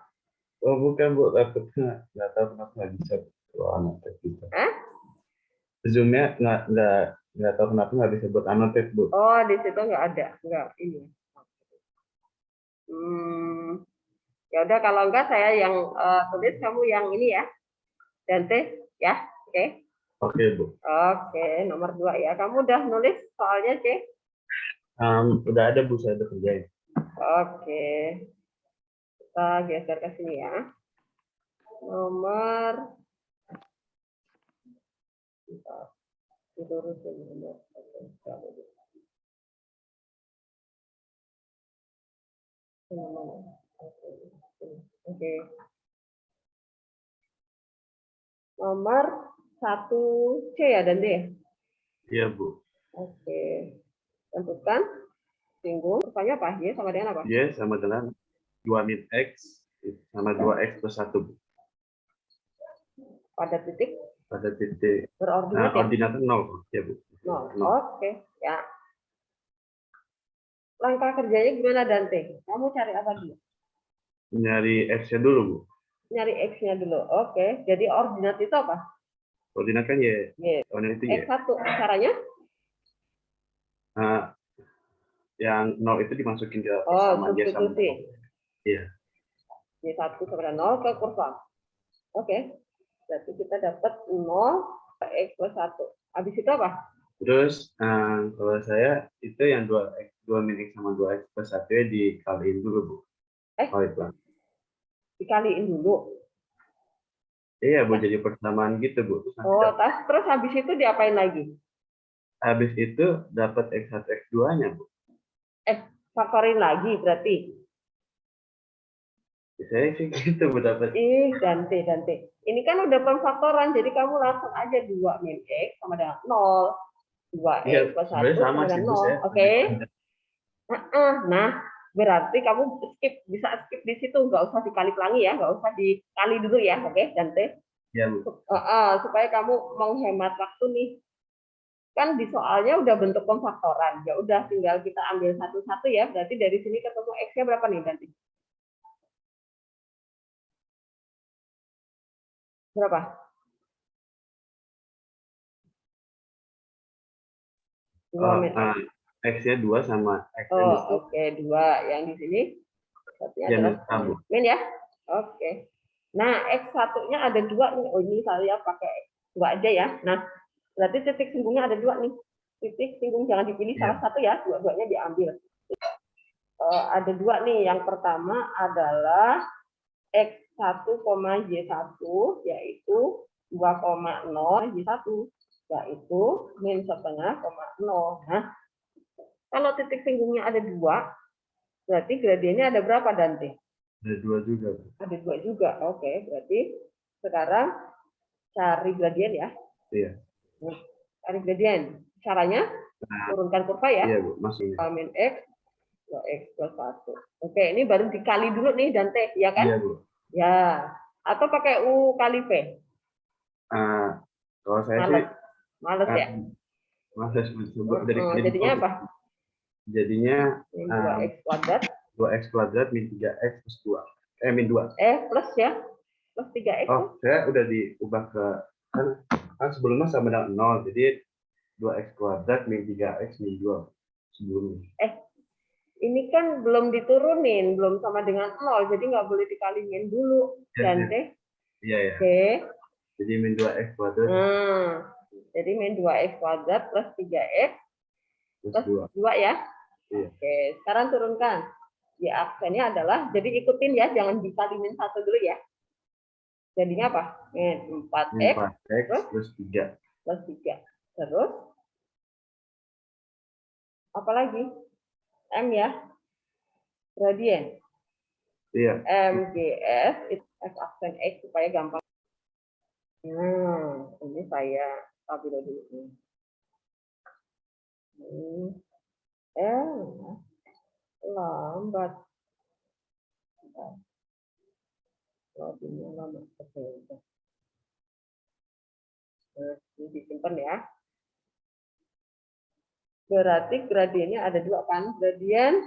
Bu. Oh, bukan, Bu. Takutnya nggak tahu kenapa nggak bisa buat annotate gitu. Zoom-nya nggak tahu kenapa nggak bisa buat annotate, Bu. Oh, di situ nggak ada. Nggak, ini. Ya udah kalau enggak saya yang tulis, kamu yang ini ya. Dante ya. Oke. Oke, Bu. Oke, nomor 2 ya. Kamu udah nulis soalnya, C? Udah ada, Bu, saya udah kerjain. Oke. Kita geser ke sini ya. Nomor diturusin nomor. Oke. Nomor 1C ya, Dante? Iya, Bu. Oke. Tentukan singgung. Rupanya apa? Y sama dengan apa? Y sama dengan 2 min X sama 2X plus 1, Bu. Pada titik Pada titik berordinat ya? ordinatnya 0, ya, Bu. 0. Nol. Oke, ya. Langkah kerjanya gimana, Dante? Kamu cari apa dulu? Nyari X-nya dulu, Bu. Nyari X-nya dulu. Oke, jadi ordinat itu apa? Ordinat kan Y. Y. Ordinat itu Y. X1. Caranya? Yang 0 itu dimasukin ke Oh, persamaan Y sama substitusi. 0. Iya. Y1 sama 0 ke kurva. Oke. Berarti kita dapat 0 X plus 1. Habis itu apa? Terus kalau saya itu yang 2 min X sama 2X plus 1 nya dikaliin dulu, Bu. Oh, itu. Dikaliin dulu. Iya, Bu, jadi persamaan gitu, Bu. Terus nanti Oh, terus habis itu diapain lagi? habis itu dapat X1 X2-nya, Bu. Faktorin lagi berarti. Saya sih gitu, Bu, dapat. Dante. Ini kan udah pemfaktoran, jadi kamu langsung aja 2 min X sama dengan 0. 2X Iya, plus 1 sebenarnya sama sama sih, dengan Bu, 0. saya. Oke. Nah, berarti kamu bisa skip di situ, nggak usah dikali-kali ya, nggak usah dikali dulu ya, oke, Dante? Iya, Bu. Supaya kamu menghemat waktu nih. Kan di soalnya udah bentuk pemfaktoran, ya udah tinggal kita ambil satu-satu ya. Berarti dari sini ketemu X-nya berapa nih, Dante? Berapa? X-nya 2 sama X Oh, oke, 2. Yang di sini berarti ya, adalah min ya. Oke. Nah, X1-nya ada 2 nih. Oh, ini saya pakai 2 aja ya. Nah, berarti titik singgungnya ada 2 nih. Titik singgung jangan dipilih salah satu ya, dua-duanya diambil. Ada 2 nih. Yang pertama adalah X1, Y1 yaitu 2,0 Y1 yaitu min setengah, 0. Nah, kalau titik singgungnya ada 2, berarti gradiennya ada berapa, Dante? Ada 2 juga. Ada 2 juga. Oke, berarti sekarang cari gradien ya. Iya. Cari gradien. Caranya turunkan kurva ya. Iya, Bu, maksudnya. Min X, 2X plus 1. Oke, ini baru dikali dulu nih, Dante, ya kan? Iya, Bu. Ya. Atau pakai U kali V? Kalau saya sih Males ya? males mencoba jadinya apa? Jadinya 2X kuadrat. 2X kuadrat min 3X plus 2. Min 2. Plus ya. Plus 3X. Oh, saya udah diubah ke kan sebelumnya sama dengan 0. Jadi 2X kuadrat min 3X min 2 sebelumnya. Ini kan belum diturunin, belum sama dengan 0, jadi nggak boleh dikaliin dulu, Dante. Iya, ya. Oke. Jadi min 2X kuadrat. Jadi min 2X kuadrat plus 3X plus 2 ya. Iya. Oke, sekarang turunkan. Y aksennya adalah, jadi ikutin ya, jangan dikali min 1 dulu ya. Jadinya apa? Min 4X plus 3. Plus 3. Terus? Apa lagi? M ya, gradien. Iya. MGS itu X aksen X supaya gampang. Ini saya tampil dulu. Lambat. Loadingnya lama. Ini disimpan ya. Berarti gradiennya ada 2 kan? Gradien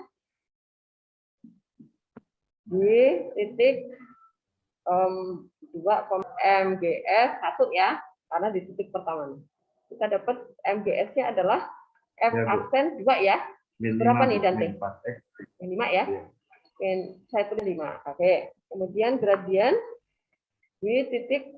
di titik 2, MGS 1 ya, karena di titik pertama. Kita dapat MGS-nya adalah F aksen 2 ya. Berapa nih, Dante? Min 5 ya. min 1,5. Oke. Kemudian gradien di titik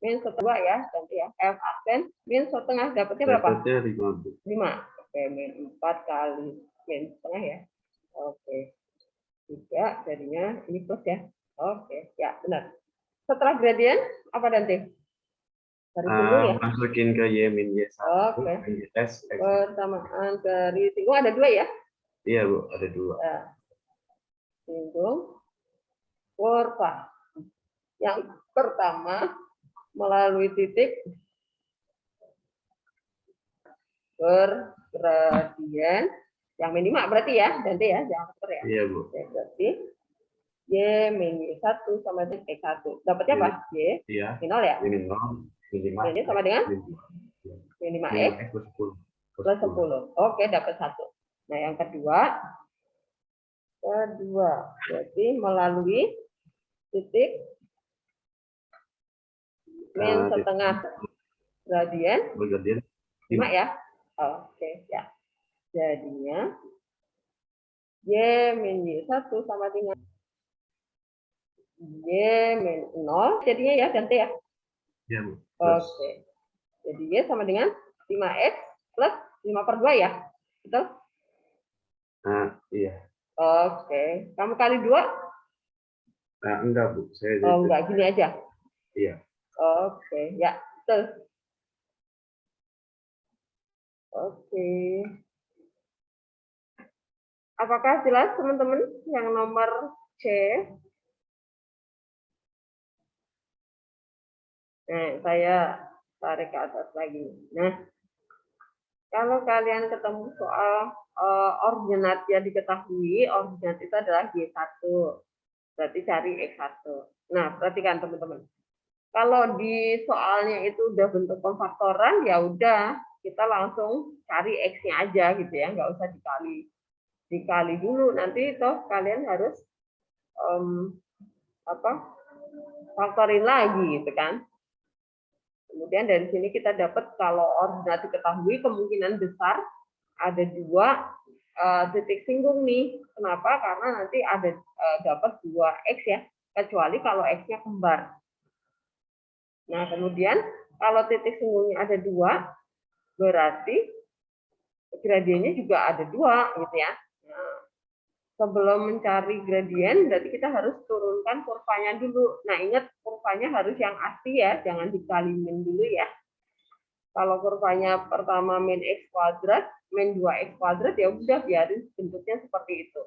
min setengah ya, nanti ya. F aksen min setengah dapatnya berapa? Dapatnya 5, Bu. 5. Oke, min 4 kali min setengah ya. Oke. 3 jadinya ini plus ya. Oke, ya benar. Setelah gradien apa nanti? Dari singgung ya. Masukin ke Y min Y1. Oke. min S, X. Persamaan dari singgung ada 2 ya. Iya, Bu, ada 2. Nah, singgung kurva. Yang pertama melalui titik bergradien yang minimal berarti ya, nanti ya, jangan lupa ya. Iya, Bu. Oke, berarti Y min Y1 sama dengan X1. Dapatnya apa? Y Iya. min 0 ya? Min 0, min 5. Ini sama dengan min min 5 X X plus 10. plus 10. Oke, dapat 1. Nah, yang kedua berarti melalui titik min setengah gradien Bergradien 5 ya. Oke, ya. Jadinya Y min Y1 sama dengan Y min 0. Jadinya ya ganti ya. Iya, Bu. Oke. Jadi Y sama dengan 5X plus 5/2 ya. Betul? Nah, iya. Oke. Kamu kali 2? Nah, enggak, Bu. Saya Oh, enggak, gini aja. Iya. Oke, ya, betul. Oke. Apakah jelas teman-teman yang nomor C? Nah, saya tarik ke atas lagi. Nah, kalau kalian ketemu soal ordinat yang diketahui, ordinat itu adalah Y1. Berarti cari X1. Nah, perhatikan teman-teman. Kalau di soalnya itu udah bentuk pemfaktoran, ya udah kita langsung cari X-nya aja gitu ya, nggak usah dikali dulu. Nanti toh kalian harus faktorin lagi gitu kan. Kemudian dari sini kita dapat kalau ordinat diketahui kemungkinan besar ada 2 titik singgung nih. Kenapa? Karena nanti ada dapat 2X ya, kecuali kalau X-nya kembar. Nah, kemudian kalau titik singgungnya ada 2, berarti gradiennya juga ada 2 gitu ya. Nah, sebelum mencari gradien, berarti kita harus turunkan kurvanya dulu. Nah, ingat kurvanya harus yang asli ya, jangan dikali min dulu ya. Kalau kurvanya pertama min X kuadrat, min 2X kuadrat, ya udah biarin bentuknya seperti itu.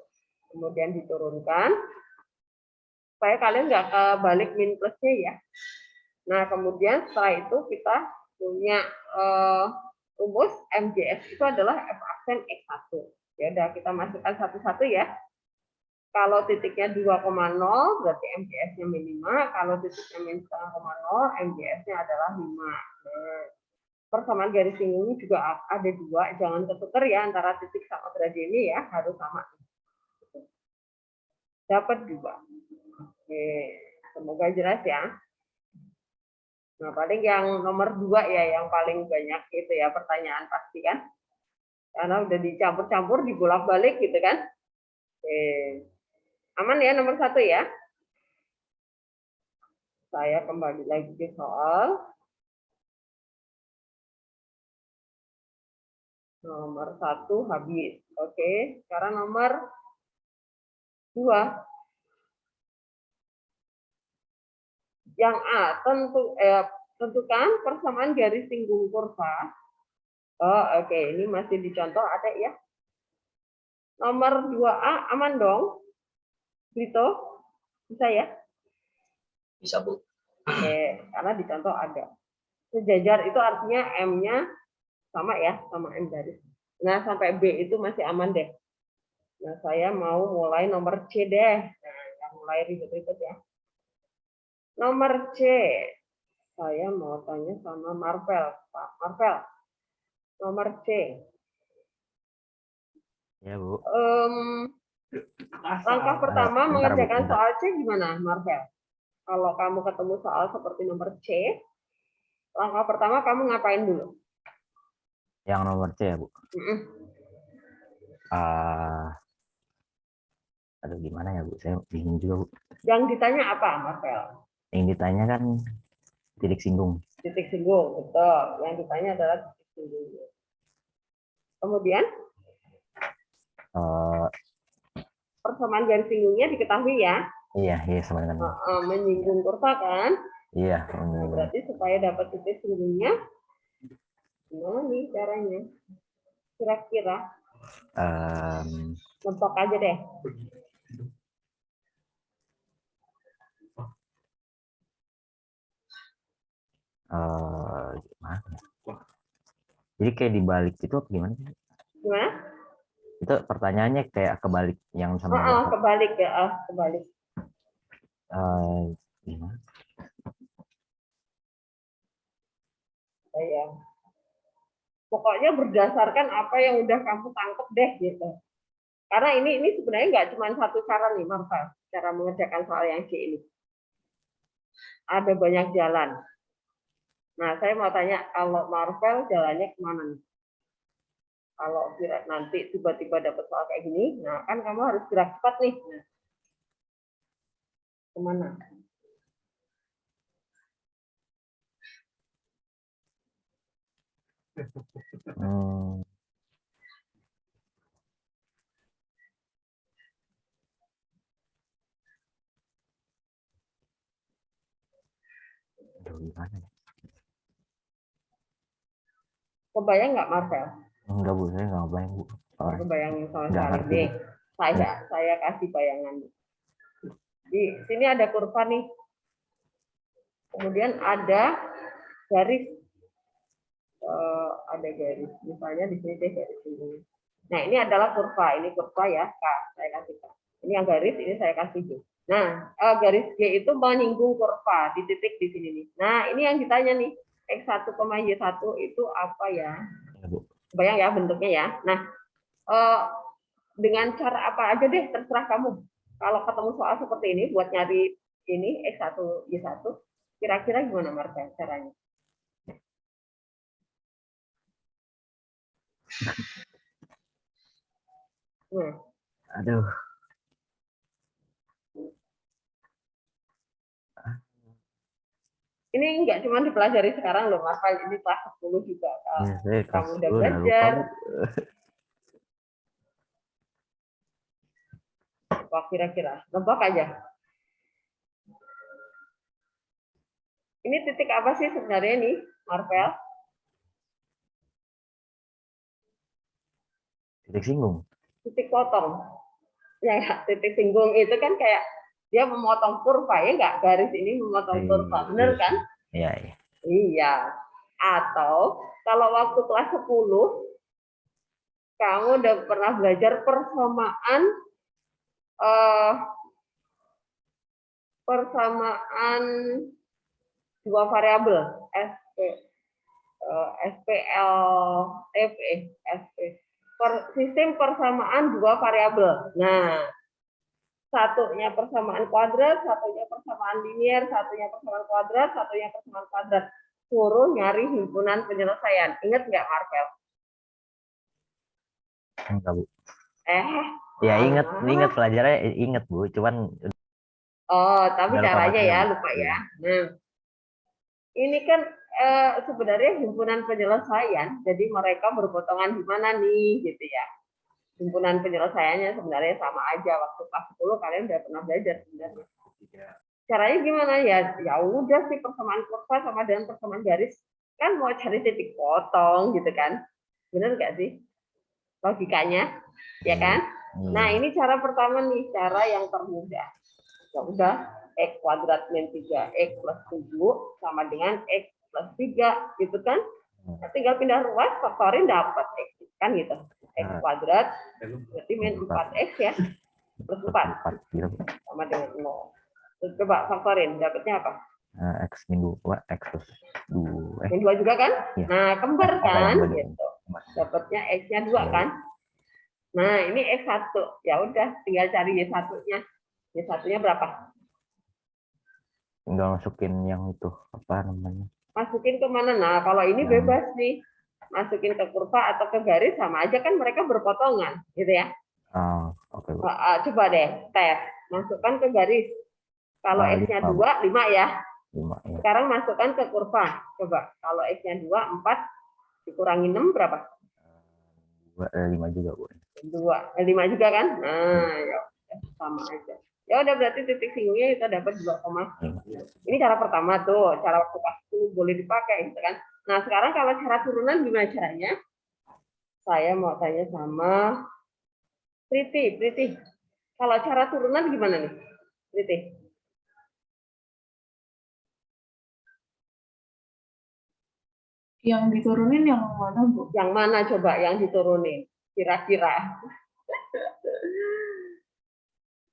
Kemudian diturunkan, supaya kalian nggak balik min plusnya ya. Nah, kemudian setelah itu kita punya rumus MJS itu adalah F aksen X1. Ya udah kita masukkan satu-satu ya. Kalau titiknya 2,0 berarti MJS-nya min 5, kalau titiknya min 0,0 MJS-nya adalah 5. Nah, persamaan garis singgungnya juga ada 2, jangan ketukar ya antara titik sama gradiennya ya, harus sama. Dapat 2. Oke, semoga jelas ya. Nah, paling yang nomor 2 ya, yang paling banyak itu ya pertanyaan pasti kan. Karena udah dicampur-campur, dibolak-balik gitu kan. Oke. Aman ya nomor 1 ya. Saya kembali lagi ke soal. Nomor 1 habis. Oke, sekarang nomor 2. Yang A, tentukan persamaan garis singgung kurva. Oh, oke, ini masih dicontoh ada ya. Nomor 2A aman dong? Brito? Bisa ya? Bisa, Bu. Oke, karena dicontoh ada. Sejajar itu artinya M-nya sama ya, sama M garis. Nah, sampai B itu masih aman deh. Nah, saya mau mulai nomor C deh. Nah, yang mulai ribet-ribet ya. Nomor C, saya mau tanya sama Marvel. Pak Marvel, nomor C. Ya, Bu. Langkah pertama Bentar, Bu, mengerjakan bentar. soal C gimana, Marvel? Kalau kamu ketemu soal seperti nomor C, langkah pertama kamu ngapain dulu? Yang nomor C ya, Bu. Aduh, gimana ya, Bu? Saya bingung juga, Bu. Yang ditanya apa, Marvel? Yang ditanya kan titik singgung. Titik singgung, betul. Yang ditanya adalah titik singgung. Kemudian Eh, persamaan garis singgungnya diketahui ya. iya, sama dengan. Menyinggung kurva kan? Iya. Berarti supaya dapat titik singgungnya, gimana nih caranya? Kira-kira? Mentok aja deh. Gimana? Jadi kayak dibalik itu apa gimana? Gimana? Itu pertanyaannya kayak kebalik yang sama. Kebalik ya, kebalik. Gimana? Ya. Pokoknya berdasarkan apa yang udah kamu tangkep deh gitu. Karena ini sebenarnya nggak cuma satu cara nih, Marvel, cara mengerjakan soal yang C ini. Ada banyak jalan. Nah, saya mau tanya, kalau Marvel jalannya kemana nih? Kalau nanti tiba-tiba dapat soal kayak gini, nah kan kamu harus gerak cepat nih. Nah, kemana? Gimana? Kebayang nggak, Marvel? Enggak, Bu, saya nggak kebayang, Bu. Kebayangin sama sekali nih. Saya kasih bayangan. Di sini ada kurva nih. Kemudian ada garis. Ada garis. Misalnya di sini deh garis ini. Nah, ini adalah kurva. Ini kurva ya, Kak. Saya kasih Kak. Ini yang garis, ini saya kasih G. Nah, garis G itu menyinggung kurva di titik di sini nih. Nah, ini yang ditanya nih. X1, Y1 itu apa ya? Bayang ya bentuknya ya. Nah, dengan cara apa aja deh, terserah kamu. Kalau ketemu soal seperti ini, buat nyari ini X1, Y1, kira-kira gimana, Marta, caranya? Aduh. Ini nggak cuma dipelajari sekarang loh, Mas. Ini kelas 10 juga. Kamu udah belajar. Apa kira-kira? Nebak aja. Ini titik apa sih sebenarnya nih, Marvel? Titik singgung. Titik potong. Ya, titik singgung itu kan kayak dia memotong kurva, ya nggak? Garis ini memotong kurva, bener kan? Iya. Iya. Atau kalau waktu kelas 10, kamu udah pernah belajar persamaan dua variabel, sistem persamaan dua variabel. Nah, satunya persamaan kuadrat, satunya persamaan linear, satunya persamaan kuadrat, satunya persamaan kuadrat. Suruh nyari himpunan penyelesaian. Ingat nggak, Marvel? Enggak, Bu. Ya ingat pelajarannya, ingat, Bu. Cuman tapi caranya ya lupa ya. Nah, ini kan sebenarnya himpunan penyelesaian, jadi mereka berpotongan di mana nih, gitu ya. Himpunan penyelesaiannya sebenarnya sama aja. Waktu kelas 10 kalian udah pernah belajar sebenarnya. Caranya gimana ya? Ya udah sih, persamaan kurva sama dengan persamaan garis. Kan mau cari titik potong gitu kan. Bener nggak sih? Logikanya, ya kan? Nah, ini cara pertama nih, cara yang termudah. Ya udah, X kuadrat min 3X plus 7 sama dengan X plus 3, gitu kan? Nah, tinggal pindah ruas, faktorin dapat X, kan gitu. X kuadrat berarti min 4X ya, plus 4 sama dengan 0. Terus coba faktorin, dapatnya apa? X min 2, X plus 2. Min 2 juga kan? Ya. Nah, kembar kan? Gitu. Dapatnya X-nya 2 kan? Nah, ini X1. Ya udah, tinggal cari Y1-nya. Y1-nya berapa? Tinggal masukin yang itu, apa namanya? Masukin ke mana? Nah, kalau ini bebas nih. Masukin ke kurva atau ke garis sama aja kan, mereka berpotongan, gitu ya. Oke, Bu. Coba deh tes, masukkan ke garis. Kalau X-nya 5, Bu. 2, 5 ya. 5, ya. Sekarang masukkan ke kurva. Coba, kalau X-nya 2, 4, dikurangi 6 berapa? 5 juga, Bu. 5 juga kan? Nah, ya sama aja. Ya udah berarti titik singgungnya kita dapat 2, ini cara pertama tuh, cara waktu pas itu boleh dipakai gitu kan. Nah, sekarang kalau cara turunan gimana caranya? Saya mau tanya sama Priti. Kalau cara turunan gimana nih? Priti. Yang diturunin yang mana, Bu? Yang mana coba yang diturunin? Kira-kira.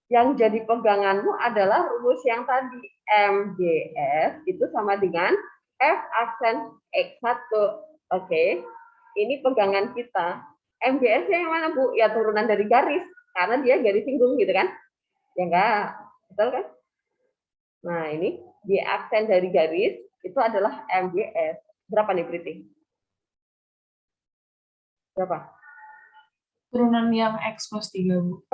Yang jadi peganganmu adalah rumus yang tadi. MGS itu sama dengan F aksen X1. Oke. Ini pegangan kita. MGS-nya yang mana, Bu? Ya turunan dari garis. Karena dia garis singgung gitu kan. Ya enggak? Betul kan? Nah, ini di aksen dari garis itu adalah MGS. Berapa nih, Priti? Berapa? Turunan yang X plus 3, Bu. 1.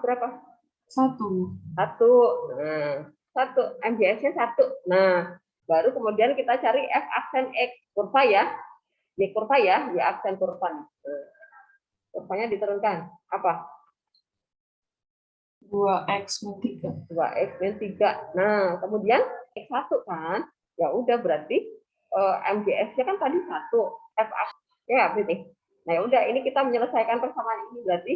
Berapa? 1. 1. Nah, 1. MGS-nya 1. Nah, baru kemudian kita cari F aksen X. Kurva ya. Ini kurva ya, di aksen kurva. Nah, kurvanya diturunkan. Apa? 2X min 3. 2X min 3. Nah, kemudian X1 kan. Ya udah berarti MGS-nya kan tadi 1. F ya berarti. Nah, ya udah ini kita menyelesaikan persamaan ini berarti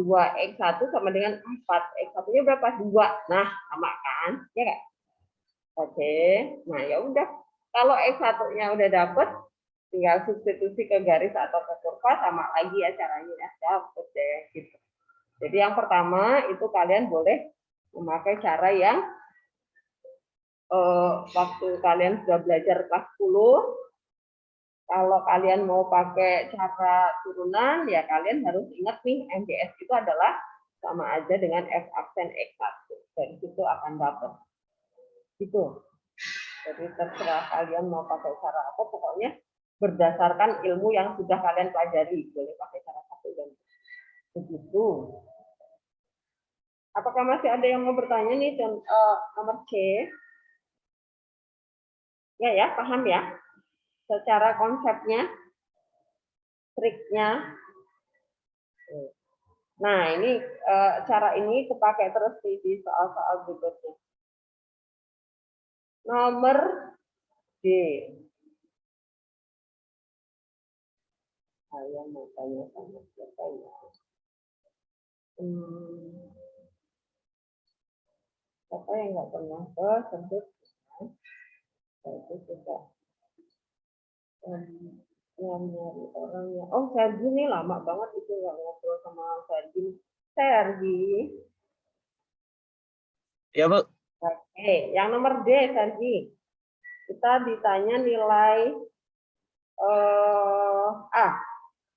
2X1 sama dengan 4. X1-nya berapa? 2. Nah, sama kan? Ya enggak? Oke. Nah, ya udah. Kalau X1-nya udah dapet, tinggal substitusi ke garis atau ke kurva sama lagi ya caranya ya. Dapet deh gitu. Jadi yang pertama itu kalian boleh memakai cara yang waktu kalian sudah belajar kelas 10. Kalau kalian mau pakai cara turunan, ya kalian harus ingat nih, MGS itu adalah sama aja dengan F aksen X1. Dari situ akan dapat. Gitu. Jadi terserah kalian mau pakai cara apa, pokoknya berdasarkan ilmu yang sudah kalian pelajari. Boleh pakai cara satu dan begitu. Apakah masih ada yang mau bertanya nih, nomor C? Ya, paham ya? Secara konsepnya, triknya. Nah, ini cara ini kepakai terus di soal-soal berikutnya. Nomor D. Saya mau tanya sama siapa ya? Siapa yang nggak pernah sebut? Itu sudah nyari orangnya. Oh, Sergi nih lama banget itu nggak ngobrol sama Sergi. Sergi. Ya, Bu. Oke, yang nomor D, Sergi. Kita ditanya nilai A.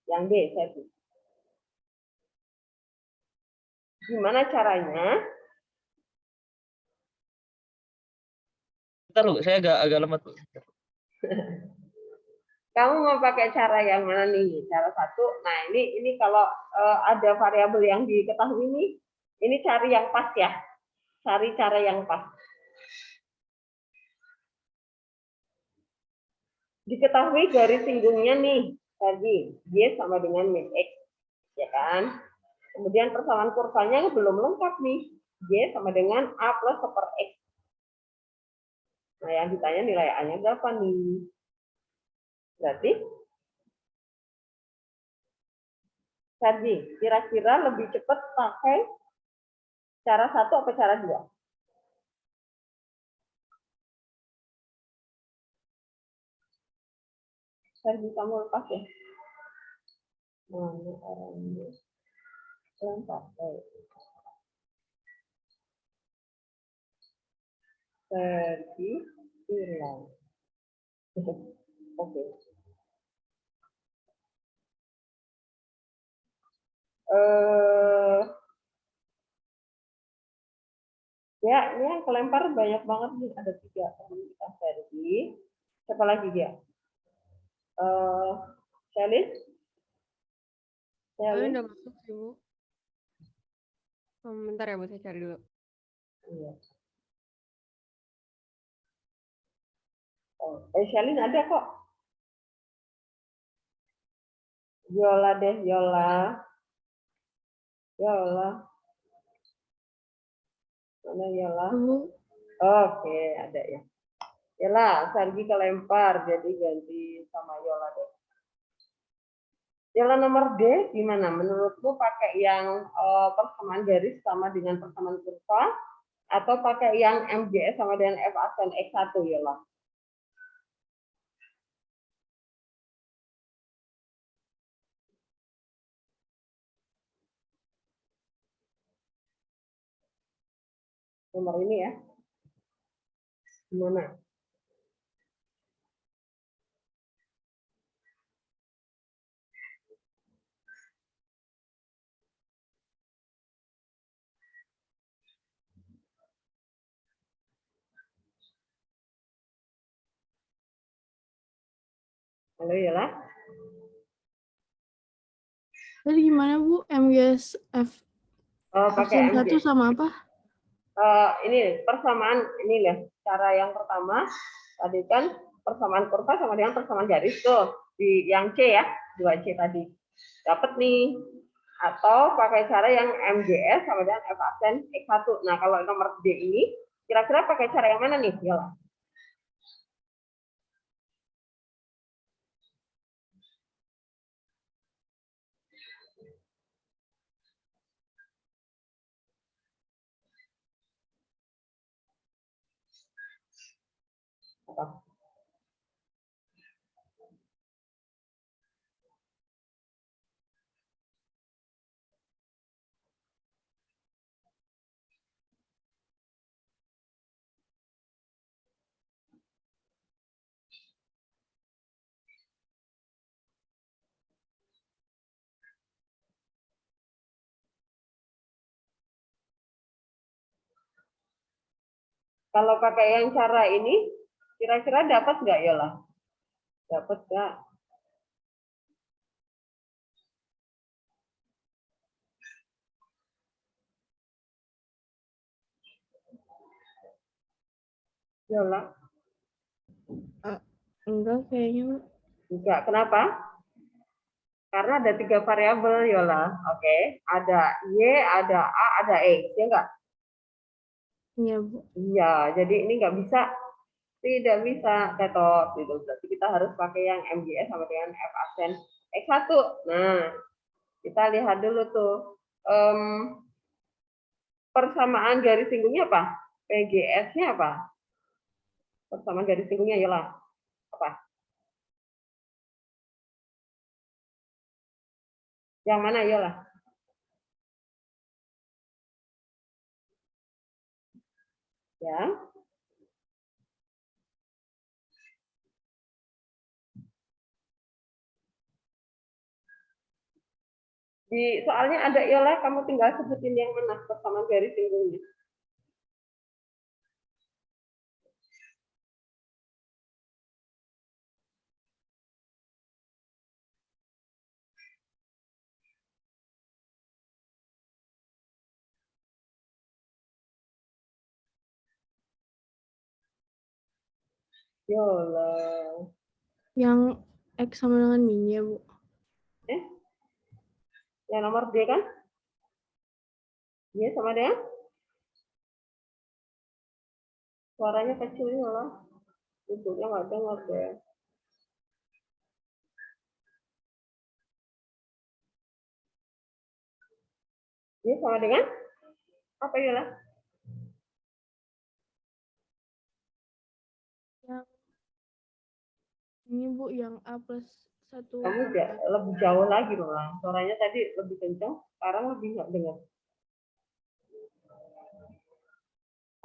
Yang D, Sergi. Gimana caranya? Bentar, Bu. Saya agak lemot, Bu. Kamu mau pakai cara yang mana nih? Cara satu. Nah, ini kalau ada variabel yang diketahui ini cari yang pas ya. Cari cara yang pas. Diketahui garis singgungnya nih, tadi Y sama dengan min X, ya kan? Kemudian persamaan kurvanya belum lengkap nih, Y sama dengan A plus per X. Nah, yang ditanya nilai A-nya berapa nih? Berarti, tadi kira-kira lebih cepat pakai cara satu atau cara dua? Sergi, kamu lepas ya? Mana orangnya? Pakai. Sergi hilang. Oke. Ya, ini yang kelempar banyak banget nih, ada 3 teman kita Sergi. Siapa lagi dia? Shalin? Saya udah masuk sih, Bu. Bentar ya, Bu, saya cari dulu. Iya. Shalin ada kok. Yola deh, Yola. Yola. Mana Yola? Oke, ada ya. Yola, Sargi kelempar, jadi ganti sama Yola deh. Yola nomor D gimana? Menurutmu pakai yang persamaan garis sama dengan persamaan kurva atau pakai yang MGS sama dengan F aksen X1 Yola? Nomor ini ya. Gimana? Halo Yola. Tadi gimana, Bu? MGS F Pakai aksen 1 MGS. sama apa? Ini persamaan ini ya. Cara yang pertama tadi kan persamaan kurva sama dengan persamaan garis tuh di yang C ya, 2C tadi. Dapat nih. Atau pakai cara yang MGS sama dengan F aksen X1. Nah, kalau nomor D ini kira-kira pakai cara yang mana nih, Yola? Apa? Kalau pakai yang cara ini, kira-kira dapat nggak Yola? Dapat nggak? Yola? Enggak kayaknya, Bu. Enggak. Kenapa? Karena ada 3 variabel Yola. Oke, ada Y, ada A, ada X, ya enggak? Iya, Bu. Iya, jadi ini nggak bisa, tidak bisa tetot gitu. Berarti kita harus pakai yang MGS sama dengan F aksen X1. Nah, kita lihat dulu tuh. Persamaan garis singgungnya apa? PGS-nya apa? Persamaan garis singgungnya Yola. Apa? Yang mana Yola? Ya. Di soalnya ada Yola, kamu tinggal sebutin yang mana persamaan garis singgungnya. Yola. Yang X sama dengan min-nya, Bu. Yang nomor D kan? Iya sama dengan? Suaranya kecil Yola. Ibunya nggak dengar deh. Ini sama dengan apa Yola? Yang ini, Bu, yang A plus 1. Kamu lebih jauh lagi Yola. Suaranya tadi lebih kencang, sekarang lebih nggak dengar.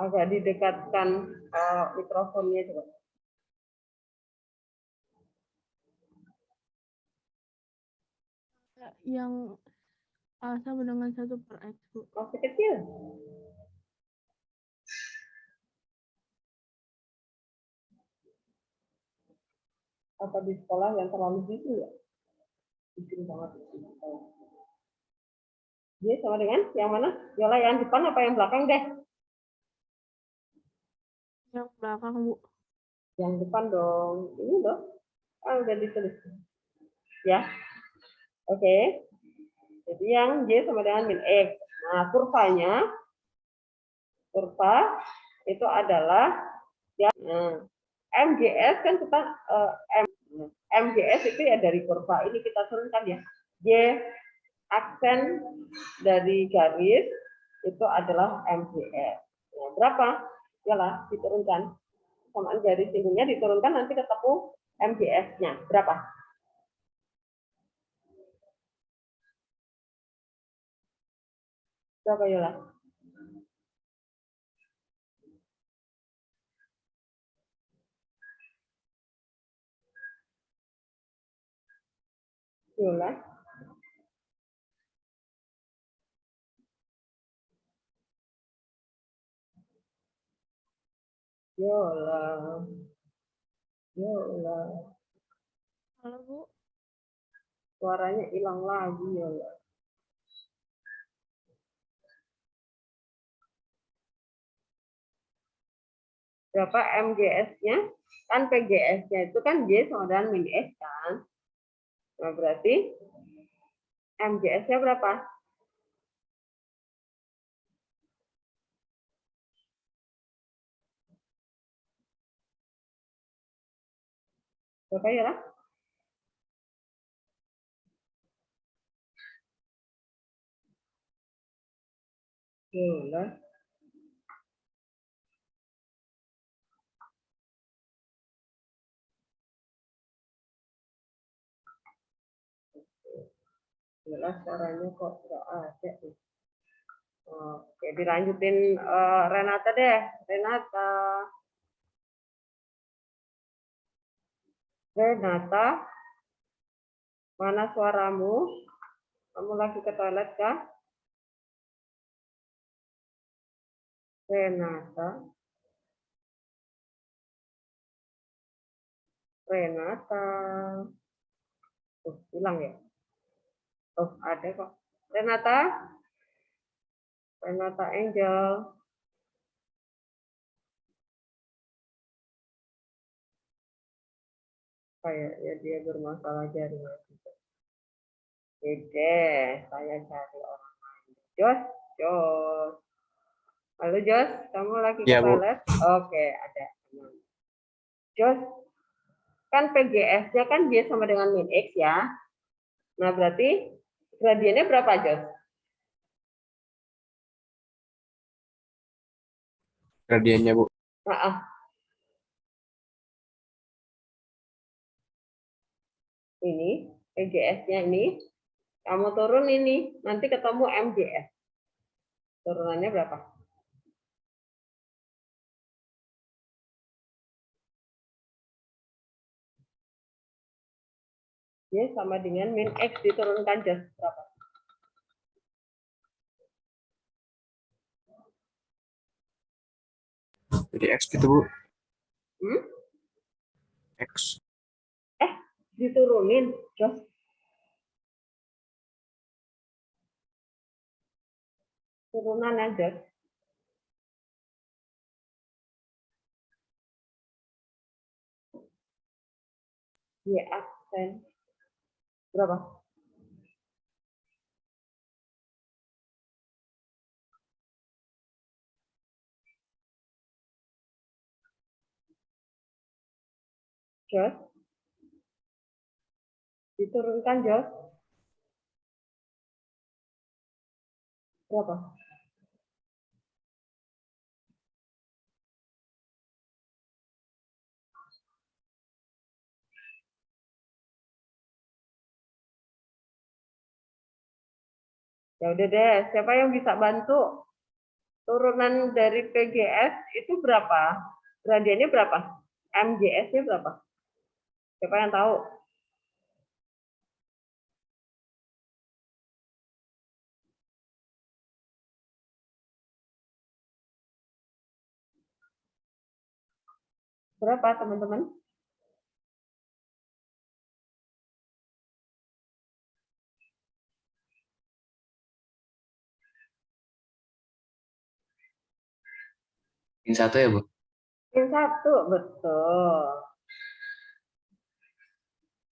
Agak didekatkan mikrofonnya coba. Yang A sama dengan 1 per X, Bu. Masih kecil. Apa di sekolah yang terlalu gitu ya? Bikin banget. Dia sama dengan yang mana? Yola yang depan apa yang belakang deh? Yang belakang, Bu. Yang depan dong. Ini dong. Udah ditulis. Ya. Oke. Jadi yang Y sama dengan min X. Nah, kurva itu adalah ya, MGS kan kita MGS itu ya dari kurva ini kita turunkan ya. Y aksen dari garis itu adalah MGS. Nah, berapa? Yalah, diturunkan. Samaan garis ininya diturunkan nanti ketemu MGS-nya. Berapa? Berapa Yola? Yola? Yola. Yola. Halo, Bu. Suaranya hilang lagi Yola. Berapa MGS-nya? Kan PGS-nya itu kan Y sama dengan min X kan? Nah, berarti MGS-nya berapa? Berapa ya lah? Yola. Jelas suaranya kok nggak ada. Oke, dilanjutin Renata deh. Renata. Renata, mana suaramu? Kamu lagi ke toilet kah? Renata. Renata. Hilang ya? Oh, ada kok. Renata. Renata Angel. Kayaknya dia bermasalah jaringan. Oke, saya cari orang lain. Jos. Halo Jos, kamu lagi ke toilet? Oke, ada. Jos, kan PGS-nya kan Y sama dengan min X ya. Nah, berarti gradiennya berapa, Jos? Gradiennya, Bu. Ini, PGS-nya ini. Kamu turun ini, nanti ketemu MGS. Turunannya berapa? Y sama dengan min X diturunkan Jos berapa? Jadi X gitu, Bu. X. Diturunin, Jos. Turunan aja. Y aksen. Berapa? Jos. Diturunkan, Jos. Berapa? Ya udah deh, siapa yang bisa bantu? Turunan dari PGS itu berapa? Gradiennya berapa? MGS-nya berapa? Siapa yang tahu? Berapa, teman-teman? Min 1 ya, Bu? Min 1, betul.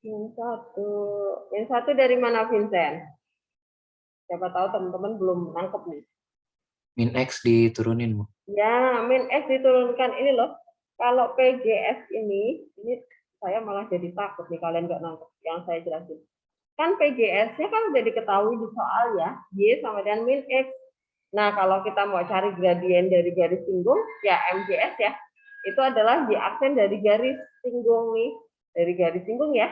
Min 1. Min 1 dari mana, Vincent? Siapa tahu teman-teman belum nangkep nih. Min X diturunin, Bu. Ya, min X diturunkan. Ini loh, kalau PGS ini saya malah jadi takut nih kalian nggak nangkep yang saya jelasin. Kan PGS-nya kan udah diketahui di soal ya, Y sama dengan min X. Nah, kalau kita mau cari gradien dari garis singgung, ya MGS ya. Itu adalah Y aksen dari garis singgung nih. Dari garis singgung ya.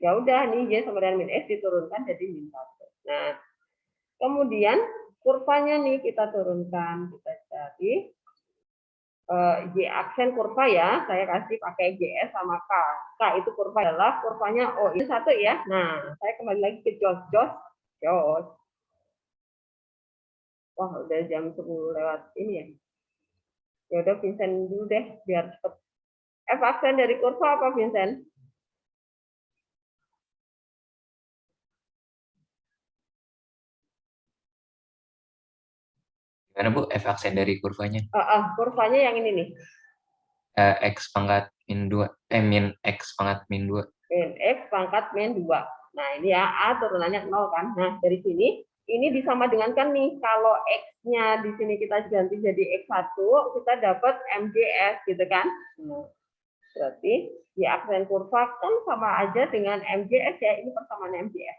Ya udah nih Y sama dengan min X diturunkan jadi min 1. Nah, kemudian kurvanya nih kita turunkan. Kita cari Y aksen kurva ya. Saya kasih pakai GS sama K. K itu kurva adalah kurvanya O. Ini 1 ya. Nah, saya kembali lagi ke Jos. Wah, udah jam 10 lewat ini ya. Ya udah Vincent dulu deh biar cepet. F aksen dari kurva apa, Vincent? Gimana, Bu? F aksen dari kurvanya? Kurvanya yang ini nih. X pangkat min 2. Min X pangkat min 2. Min X pangkat min 2. Nah, ini ya, A turunannya 0 kan. Nah, dari sini, ini disama dengan kan nih, kalau X-nya di sini kita ganti jadi X1, kita dapat MGS gitu kan. Berarti Y aksen kurva kan sama aja dengan MGS ya, ini persamaan MGS.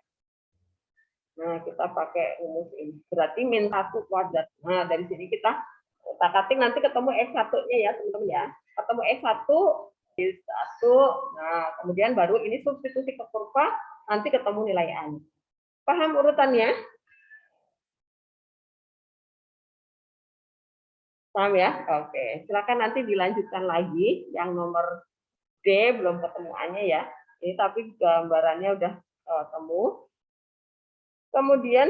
Nah, kita pakai rumus ini. Berarti min 1 kuadrat. Nah, dari sini kita ketik nanti ketemu X1-nya ya, teman-teman ya. Ketemu X1, Y1. Nah, kemudian baru ini substitusi ke kurva, nanti ketemu nilai A-nya. Paham urutannya? Paham ya? Oke. Silakan nanti dilanjutkan lagi. Yang nomor D belum ketemu A-nya ya. Ini tapi gambarannya udah ketemu. Kemudian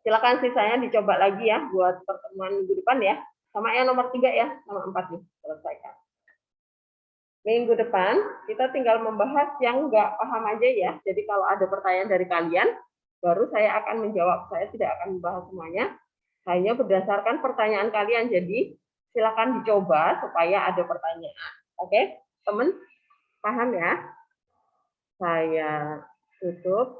silakan sisanya dicoba lagi ya buat pertemuan minggu depan ya. Sama yang nomor 3 ya, sama 4 nih selesaikan. Minggu depan kita tinggal membahas yang nggak paham aja ya. Jadi kalau ada pertanyaan dari kalian, baru saya akan menjawab. Saya tidak akan membahas semuanya, hanya berdasarkan pertanyaan kalian. Jadi silakan dicoba supaya ada pertanyaan. Oke, teman, paham ya? Saya tutup.